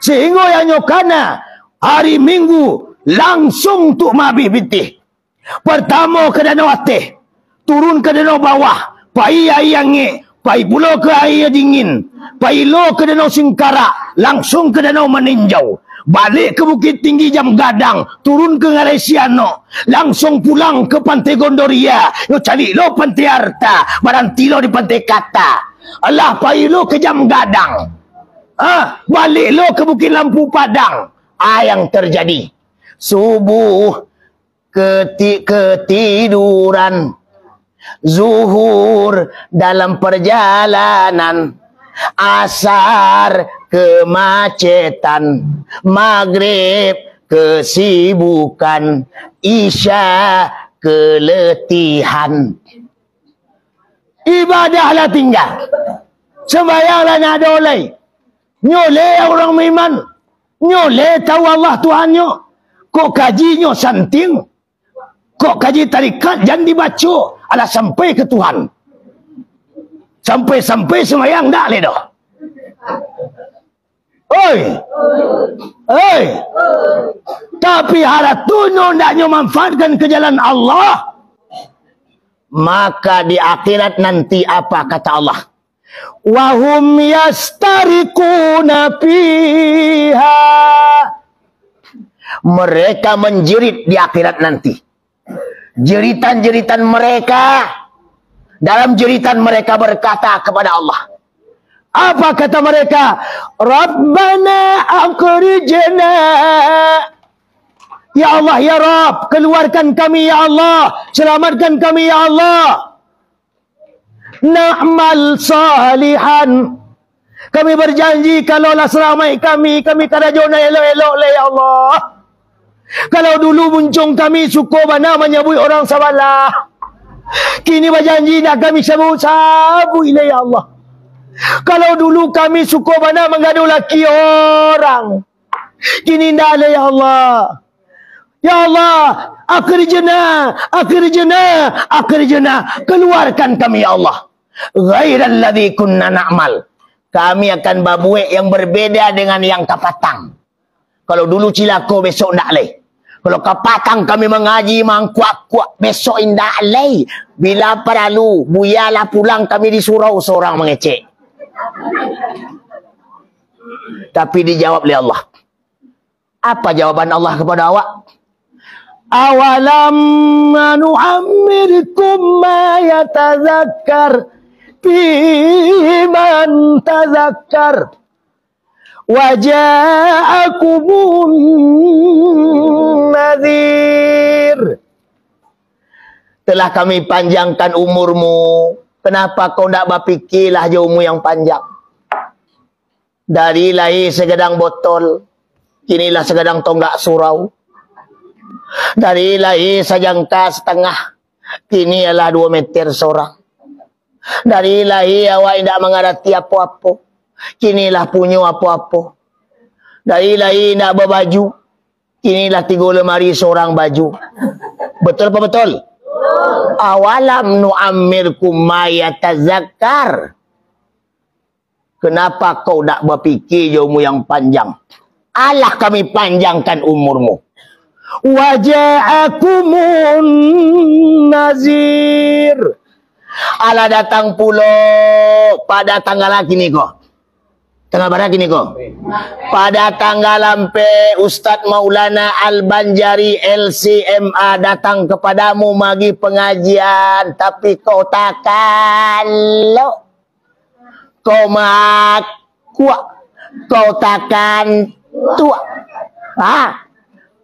Sehingga yang nyokana hari Minggu langsung tu mabih piti. Pertama ke danau ateh, turun ke danau bawah, pai air angin, pai pula ke air dingin, pai lo ke danau Singkara, langsung ke danau Meninjau, balik ke Bukit Tinggi Jam Gadang, turun ke Ngalesiano, langsung pulang ke Pantai Gondoria, yo cari lo Pantai Arta, baranti lo di Pantai Kata, alah pai lo ke Jam Gadang, balik lo ke Bukit Lampu Padang. Yang terjadi subuh ketiduran, zuhur dalam perjalanan, asar kemacetan, maghrib kesibukan, isya keletihan. Ibadahlah tinggal, sembahyanglah nak dolai, nyoleh orang iman, nyoleh tahu Allah Tuhannya, kok kajinya santing, kok kaji tarikat jangan dibaca, alah sampai ke Tuhan, sampai semayang dak le dah. Oi, tapi harap tunyo ndaknya manfaatkan ke jalan Allah, maka di akhirat nanti apa kata Allah? Wahum yastariquna fiha. Mereka menjerit di akhirat nanti. Jeritan-jeritan mereka, dalam jeritan mereka berkata kepada Allah. Apa kata mereka? Rabbana akhrijna. Ya Allah, ya Rabb, keluarkan kami ya Allah, selamatkan kami ya Allah. Na'mal salihan. Kami berjanji kalaulah seramai kami kadajona elok-elok le ya Allah. Kalau dulu buncung kami suku mana menyebut orang sabalah, kini berjanji nak kami sabut le ya Allah. Kalau dulu kami suku mana mengadu laki orang, kini ndak le ya Allah. Ya Allah, akhrijna, keluarkan kami ya Allah. Ghairal ladzi kunna na'mal. Kami akan babuek yang berbeda dengan yang kapatang. Kalau dulu cilako, besok ndak leh. Kalau kapatang kami mengaji mangkuak-kuak, besok indak leh. Bila perlu, buyalah pulang kami disurau seorang mengecek. Tapi dijawab oleh Allah. Apa jawaban Allah kepada awak? Awalam nu'ammirkum ma yatazakkar fiman tazakkar waja'akumun nadhir. Telah kami panjangkan umurmu, kenapa kau tidak berfikirlah umur yang panjang? Dari lahir segedang botol, kinilah segedang tonggak surau. Dari lahir sajangka setengah, kini ialah 2 meter seorang. Dari lahir awak tidak mengerti apa-apa, kinilah punya apa-apa. Dari lahir tidak berbaju, kinilah 3 lemari seorang baju. Betul apa betul? Awalam nu'ammirkum ma yatazakkar. Kenapa kau tak berfikir umur yang panjang? Allah kami panjangkan umurmu. wa ja'akumun nazir. Ala datang pulo pada tanggal lagi nih kok. Tanggal berapa gini kok? Pada tanggal lampe Ustadz Maulana Al-Banjari LCMA datang kepadamu magi pengajian, tapi kau takkan lo, kau mak kuat, kau takkan tua.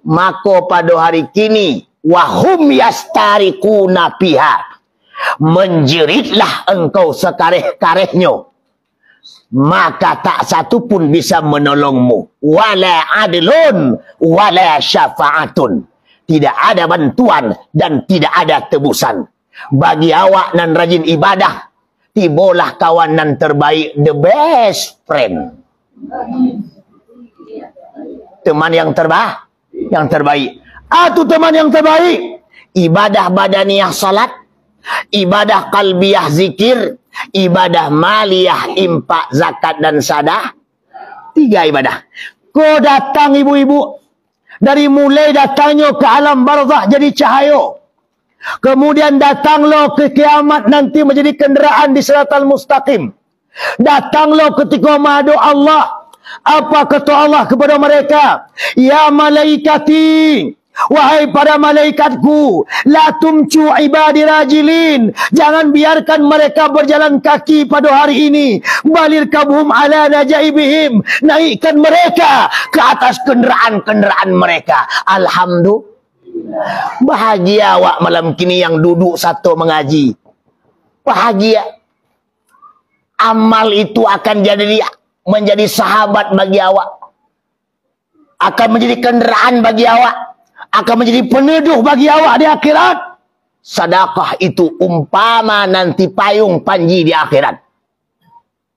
Mako pada hari kini wahum yastarikuna piha, menjeritlah engkau sekareh-karehnya, maka tak satu pun bisa menolongmu. Wala adlun wala syafa'atun, tidak ada bantuan dan tidak ada tebusan bagi awak nan rajin ibadah. Tibolah kawan nan terbaik, the best friend, teman yang terbaik. Atu teman yang terbaik, ibadah badaniyah salat, ibadah qalbiyah zikir, ibadah maliyah impak zakat dan sadah. 3 ibadah. Kau datang ibu-ibu, dari mulai datangnya ke alam barzakh jadi cahaya, kemudian datang lo ke kiamat nanti menjadi kenderaan di siratal mustaqim. Datang lo ketika madu Allah. Apa kata Allah kepada mereka? Ya malaikati, wahai para malaikatku, la tumcu ibadi rajilin, jangan biarkan mereka berjalan kaki pada hari ini. Balir kabhum ala najaibihim, naikkan mereka ke atas kenderaan-kenderaan mereka. Alhamdulillah. Bahagia awak malam kini yang duduk satu mengaji. Bahagia. Amal itu akan menjadi sahabat bagi awak, akan menjadi kenderaan bagi awak, akan menjadi peneduh bagi awak di akhirat. Sedekah itu umpama nanti payung panji di akhirat.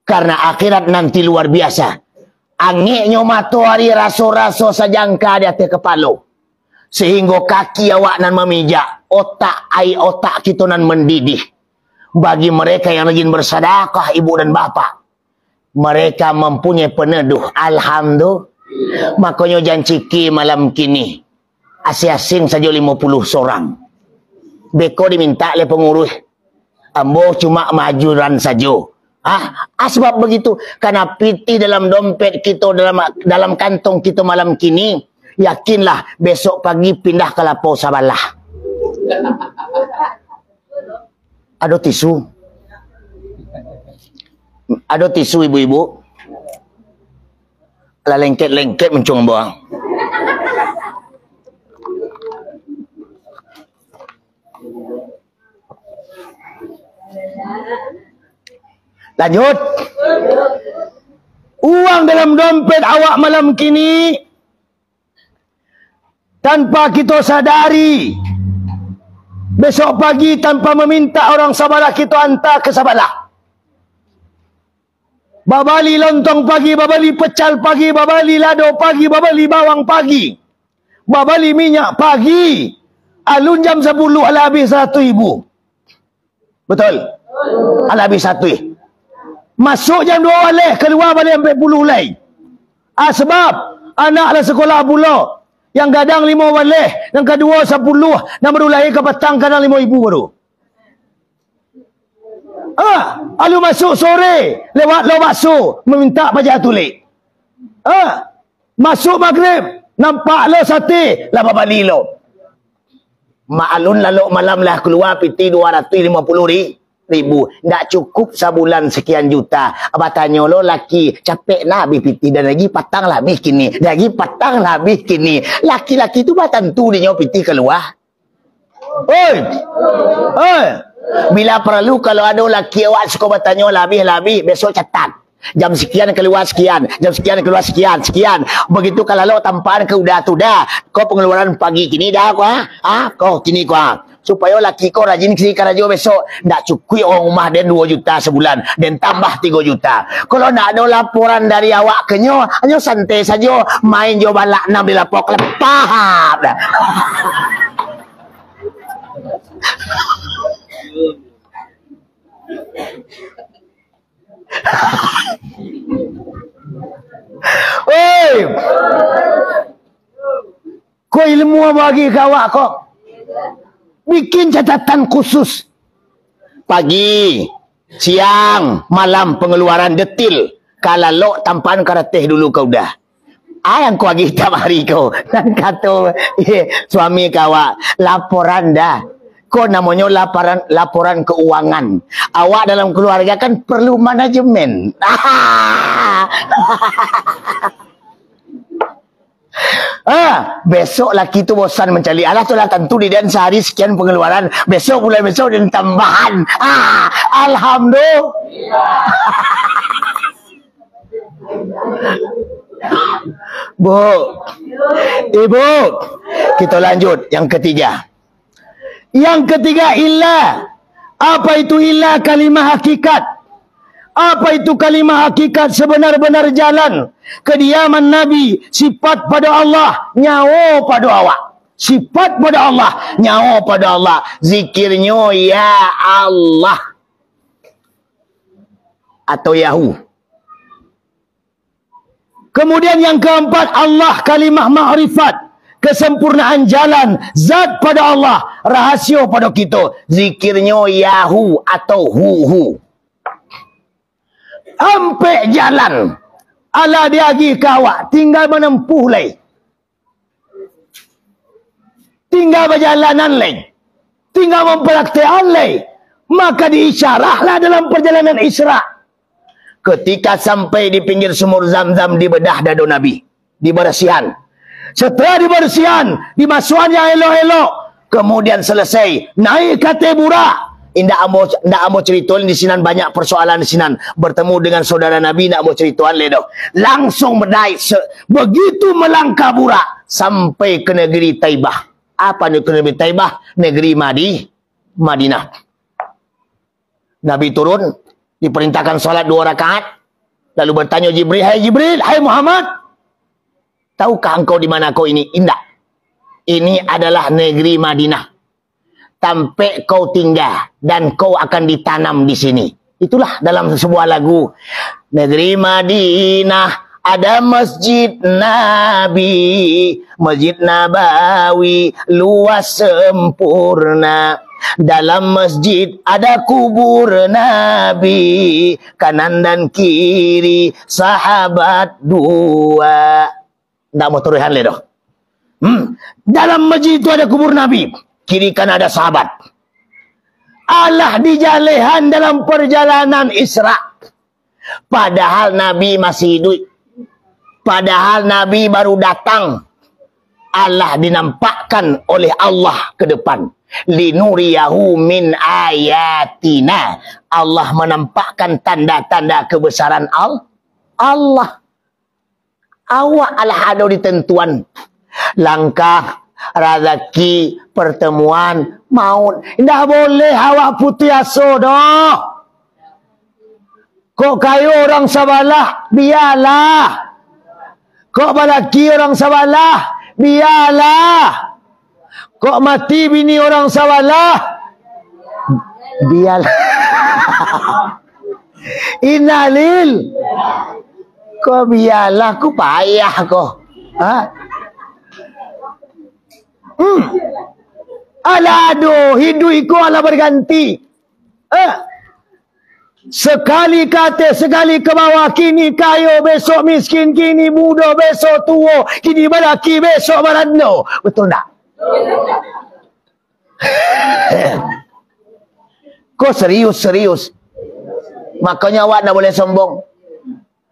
Karena akhirat nanti luar biasa. Angiknya matahari raso-raso sajangka di atas kepala, sehingga kaki awak nan memijak, otak kita nan mendidih. Bagi mereka yang rajin bersedekah ibu dan bapa, mereka mempunyai peneduh. Alhamdulillah. Makanya janji malam kini asing saja 50 seorang. Beko diminta oleh pengurus, ambo cuma majuran saja. Sebab begitu, karena piti dalam dompet kita, dalam kantong kita malam kini, yakinlah besok pagi pindah ke Lapo Sabalah. Ada tisu. Ada tisu ibu-ibu. Lah lengket-lengket mencung buang. Lanjut. Uang dalam dompet awak malam kini tanpa kita sadari, besok pagi tanpa meminta orang Sabalah kita hantar ke Sabalah. Babali lontong pagi, babali pecal pagi, babali lado pagi, babali bawang pagi, babali minyak pagi. Alun jam 10 ala habis 1.000. Betul? Ala habis 1. Masuk jam 2 balik, keluar balik sampai 10 lagi. Sebab anaklah sekolah pula. Yang gadang 5 balik, yang kedua 10, yang baru lahir ke petang kadang 5,000 baru. Lalu masuk sore, lewat lo bakso, meminta pajak tulik. Masuk maghrib, nampak lo sate, lah babali lo. Ma'alun lalu malam lah keluar piti 250,000. Tak cukup sebulan sekian juta. Abang tanya lo laki capek lah habis piti, dan lagi patang lah habis kini, lagi patang lah habis kini. Laki-laki tu tentu dia nyawa piti keluar. Bila perlu kalau ada laki awak suka bertanya labih, besok catat. Jam sekian keluar sekian, jam sekian keluar sekian. Begitu kalau lo tamparan ke udah kau pengeluaran pagi kini dah kau kini kau. Supaya laki kau rajin kiri karajo besok tak cukup orang rumah dan 2 juta sebulan dan tambah 3 juta. Kalau nak ada laporan dari awak kenyo, hanya santai saja main jo balak 6 di lapok lepah dah. Oi, kau ilmu kau bagi kawak kau. Bikin catatan khusus. Pagi, siang, malam pengeluaran detil. Kalau lo tampan karateh dulu kau dah. Yang kau bagi tiap hari kau. Dan kata suami kawak, laporan dah. Kau namanya laporan keuangan. Awak dalam keluarga kan perlu manajemen. Besok laki tu bosan mencari. Alah tu lah tentu di dan sehari sekian pengeluaran. Besok mulai besok dan tambahan. Alhamdulillah. Bu, ibu, kita lanjut yang ketiga. Yang ketiga ilah. Apa itu ilah? Kalimah hakikat. Apa itu kalimah hakikat? Sebenar-benar jalan kediaman Nabi, sifat pada Allah, nyawa pada awak. Sifat pada Allah, nyawa pada Allah. Zikirnya ya Allah atau Yahu. Kemudian yang keempat, Allah kalimah ma'rifat, kesempurnaan jalan, zat pada Allah, rahasia pada kita. Zikirnya Yahu atau Hu. Sampai jalan. Allah diagi kawak, tinggal menempuh lagi. Tinggal berjalanan lagi. Tinggal mempraktikkan lagi. Maka diisyarahlah dalam perjalanan Isra'. Ketika sampai di pinggir sumur Zam-Zam, dibedah dada Nabi. Dibersihan. Setelah dibersihan, dimasukkan yang elok-elok. Kemudian selesai, naik ke tebura. Indah amo cerituan di sini banyak persoalan di sini. Bertemu dengan saudara Nabi, nak mau cerituan ledo. Langsung berdai. Begitu melangkah burak sampai ke negeri Taibah. Apa negeri Taibah? Negeri Madinah. Nabi turun, diperintahkan salat 2 rakaat. Lalu bertanya Jibril, hai Jibril, hai Muhammad, tahukah engkau di mana kau ini? Indah. Ini adalah negeri Madinah. Sampai kau tinggal dan kau akan ditanam di sini. Itulah dalam sebuah lagu. Negeri Madinah ada masjid Nabi, masjid Nabawi luas sempurna. Dalam masjid ada kubur Nabi, kanan dan kiri sahabat 2. Tak mau turuhan le doh. Dalam masjid itu ada kubur Nabi, kiri kanan ada sahabat. Allah dijalehan dalam perjalanan Isra. Padahal Nabi masih hidup. Padahal Nabi baru datang. Allah dinampakkan oleh Allah ke depan. Linuriyahu min ayatina. Allah menampakkan tanda-tanda kebesaran Allah. Awak Allah ada di tentuan. Langkah, rezeki, pertemuan, maut. Tidak boleh awak putiaso dah. Kok kayu orang sabalah, biarlah. Kok balaki orang sabalah, biarlah. Kok mati bini orang sabalah, biarlah. Innalil. Kok biarlah, ku payah kok. Alah aduh, hidup iku Allah berganti. Sekali kata, sekali ke bawah, kini kaya, besok miskin, kini muda, besok tua, kini balaki, besok barando. Betul tak? Kau serius-serius. Makanya awak tak boleh sombong.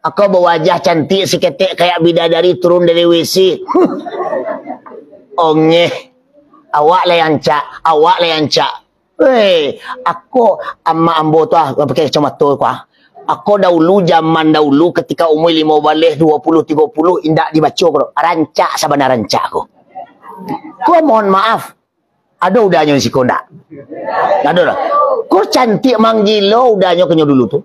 Aku berwajah cantik seketik kayak bidadari turun dari WC. Ongeh. Awak layancak. Awak layancak. Hei, aku amma ambo tu pakai kacamata aku. Aku dahulu, zaman dahulu ketika umur 15, 20, 30 indak dibaca aku. Rancak sebenarnya rancak aku. Kau mohon maaf. Ada udahnya si kau tak? Ada lah. Kau cantik manggilo udahnya kenyo dulu tu.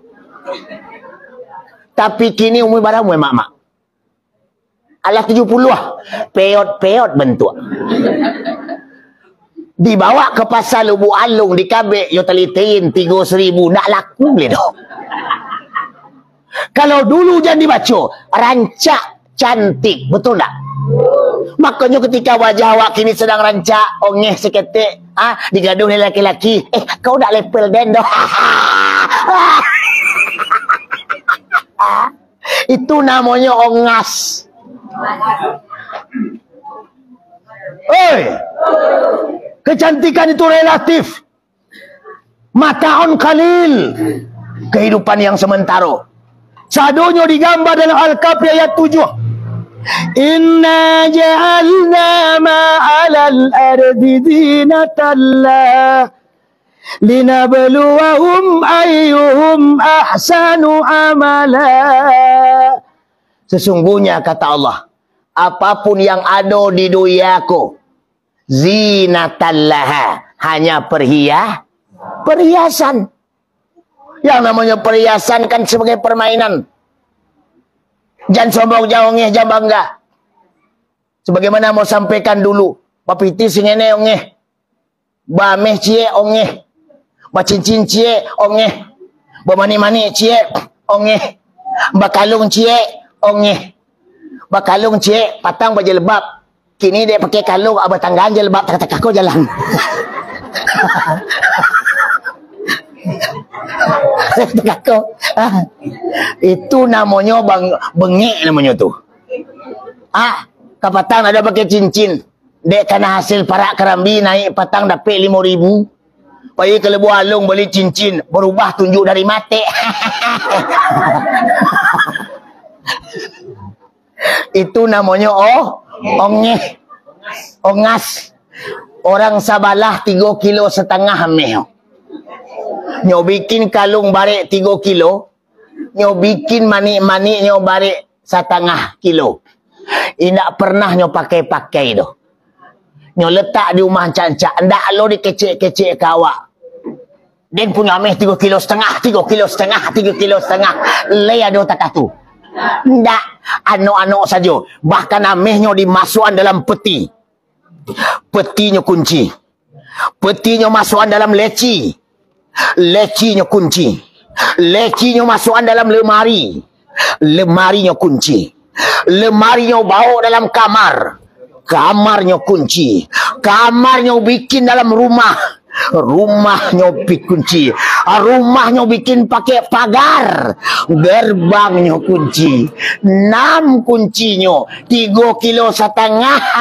Tapi kini umur barang mak-mak. Alah 70 lah. Peot-peot bentuk. Dibawa ke pasar Lubuk Alung di Kabek, yo talitain 3.000, nak laku boleh dah. Kalau dulu jangan dibaca, rancak cantik, betul tak? Makanya ketika wajah awak kini sedang rancak, ongeh seketik, digaduh oleh laki-laki, kau dah lepel den doh. Itu namanya ongas. Oi, kecantikan itu relatif. Mata'un qalil, kehidupan yang sementara. Sadonyo digambar dalam Al-Kahfi ayat 7. Inna ja'alna ma'alal ardi zinatan lah linabluwahum ayyuhum ahsanu amala. Sesungguhnya kata Allah, apapun yang ada di duniaku zinatan laha, hanya perhiasan. Yang namanya perhiasan kan sebagai permainan. Jangan sombong, jangan ongeh, jangan bangga. Sebagaimana mau sampaikan dulu, papiti singene ongeh, bameh cie ongeh, bacincin cie ongeh, bamani-mani cie ongeh, bakalung cie ongeh, bakalung cie patang baju lebab. Kini dia pakai kalung, abah tanggaan je lebab, tak-tak aku jalan. Itu namanya bengek namanya tuh. Kapatang ada pakai cincin, dek karena hasil parak kerambi naik patang dapat 5.000. Pergi ke Lebuh Alung beli cincin, berubah tunjuk dari mati. Itu namanya ongeh, ongas. Orang Sabalah 3,5 kilo ameh. Nyo bikin kalung barek 3 kilo, nyo bikin manik-manik nyo barek 1,5 kilo. Indak pernah nyo pakai doh. Nyo letak di rumah cancak, ndak lo dikecek-kecek ke awak. Den punya ameh 3,5 kilo, 3,5 kilo. Le ada tak tu. Ndak, ano-ano saja. Bahkan amehnya dimasukkan dalam peti. Petinya kunci. Petinya masukkan dalam leci. Lecinya kunci. Lecinya masukkan dalam lemari. Lemarinya kunci. Lemarinya bawa dalam kamar. Kamarnya kunci. Kamarnya bikin dalam rumah. Rumahnya bikin kunci. Rumahnya bikin pakai pagar. Gerbangnya kunci. 6 kuncinya. 3,5 kilo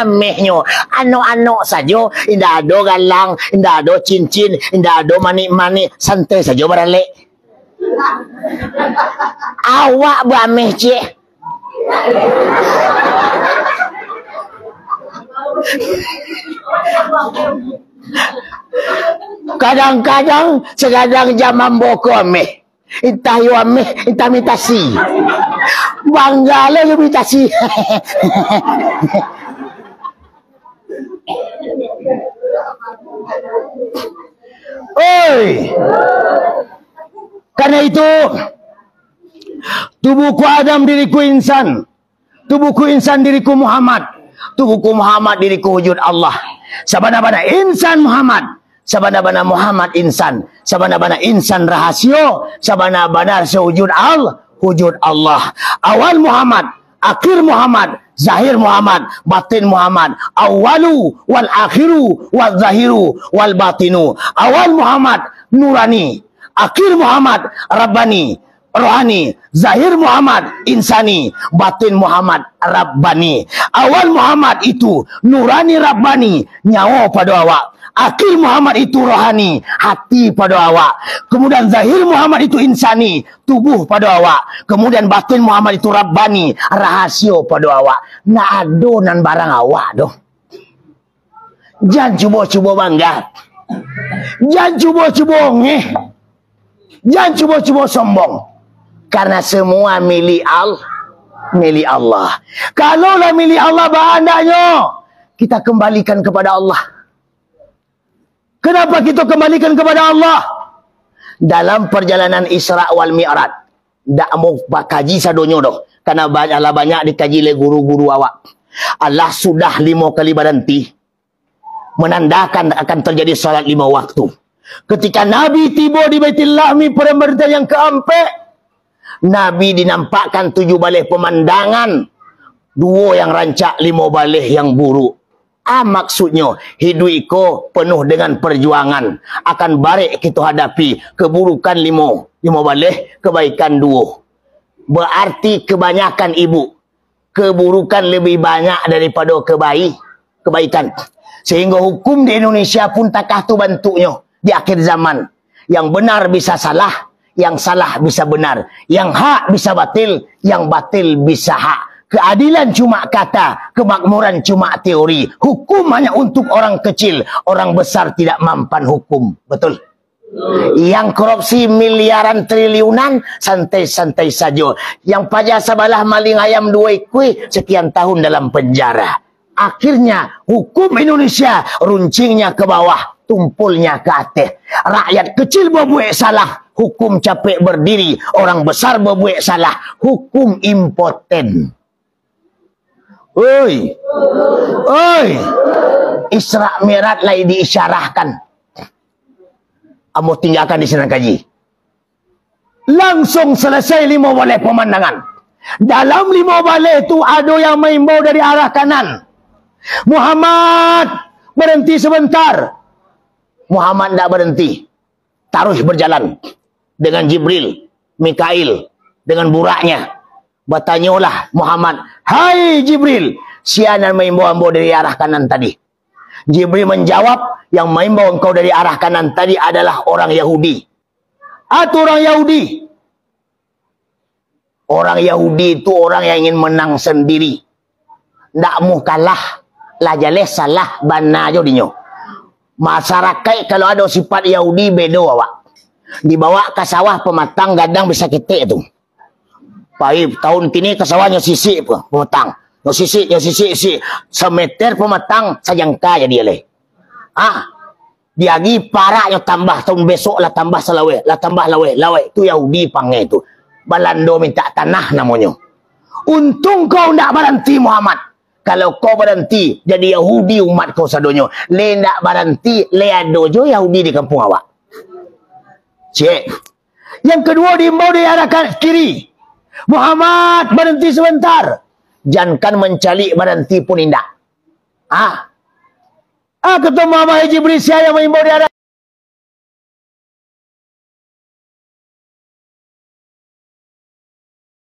amehnya. Ano-ano saja. Indah ada galang. Indah ada cincin. Indah ada manik-manik. Santai saja baralik. Awak berameh cik. Kadang-kadang segadang zaman boko ameh. Entah yu ameh, entah mitasi. Bangga lah yu mitasi. Oi. Karena itu tubuhku Adam diriku insan. Tubuhku insan diriku Muhammad. Tubuhku Muhammad diriku wujud Allah. Sabana-bana insan Muhammad. Sabana-bana Muhammad insan. Sabana-bana insan rahasio. Sabana-bana sewujud wujud Allah. Awal Muhammad, akhir Muhammad, zahir Muhammad, batin Muhammad. Awalu wal akhiru wal zahiru wal batinu. Awal Muhammad nurani, akhir Muhammad rabbani, rohani. Zahir Muhammad insani, batin Muhammad rabbani. Awal Muhammad itu nurani rabbani, nyawa pada awak. Akhir Muhammad itu rohani, hati pada awak. Kemudian zahir Muhammad itu insani, tubuh pada awak. Kemudian batin Muhammad itu rabbani, rahasio pada awak. Nak adonan barang awak doh. Jangan cuba-cuba bangga. Jangan cuba-cuba ngeh. Jangan cuba-cuba sombong. Karena semua milik Allah. Kalaulah milik Allah bahannya, kita kembalikan kepada Allah. Kenapa kita kembalikan kepada Allah? Dalam perjalanan Isra wal Mi'raj. Tak mau kaji sadonyo doh. Karena banyak dikaji oleh guru-guru awak. Allah sudah 5 kali berhenti. Menandakan akan terjadi salat 5 waktu. Ketika Nabi tiba di Baitul Lahmi pemerintah yang keempat, Nabi dinampakkan 7 balai pemandangan Dua yang rancak, lima balik yang buruk. Maksudnya, hidup iko penuh dengan perjuangan. Akan barik kita hadapi keburukan lima balik, kebaikan dua. Berarti kebanyakan ibu, keburukan lebih banyak daripada kebaikan. Sehingga hukum di Indonesia pun takah tu bentuknya di akhir zaman. Yang benar bisa salah, yang salah bisa benar. Yang hak bisa batil, yang batil bisa hak. Keadilan cuma kata, kemakmuran cuma teori. Hukum hanya untuk orang kecil, orang besar tidak mampan hukum. Betul? Yang korupsi miliaran triliunan, santai-santai saja. Yang pajak sabalah maling ayam 2 ekor, sekian tahun dalam penjara. Akhirnya hukum Indonesia runcingnya ke bawah, tumpulnya ke atas. Rakyat kecil berbuat salah, hukum capek berdiri. Orang besar berbuat salah, hukum impoten. Oi, Isra Mi'raj lagi diisyarahkan. Amo tinggalkan di sana kaji. Langsung selesai 5 balai pemandangan. Dalam 5 balai itu ada yang mengimbau dari arah kanan. Muhammad, berhenti sebentar. Muhammad tidak berhenti. Terus berjalan. Dengan Jibril, Mikail, dengan buraknya. Bertanyalah Muhammad, hai Jibril, siapa mengimbau dari arah kanan tadi? Jibril menjawab, yang mengimbau engkau dari arah kanan tadi adalah orang Yahudi. Atau orang Yahudi. Orang Yahudi itu orang yang ingin menang sendiri. Tidak mau kalah. Lah jale salah bana jodinya. Masyarakat kalau ada sifat Yahudi beda awak. Dibawa ke sawah pematang gadang bisa ketik itu. Baik, tahun kini ke sawahnya sisik pematang. No sisik, semeter pematang sajangka jadi leh. Diagi paraknya tambah tahun besok lah tambah selawe, lah tambah lawe. Itu Yahudi panggil itu. Balando minta tanah namanya. Untung kau ndak berhenti Muhammad. Kalau kau berhenti jadi Yahudi umat kau sadonyo. Le ndak berhenti, le adojo Yahudi di kampung awak. Cek. Yang kedua diimbau di arah kiri. Muhammad berhenti sebentar. Jangan mencalik berhenti pun indah. Ketemu Muhammad Jibril saya yang mengimbau di arah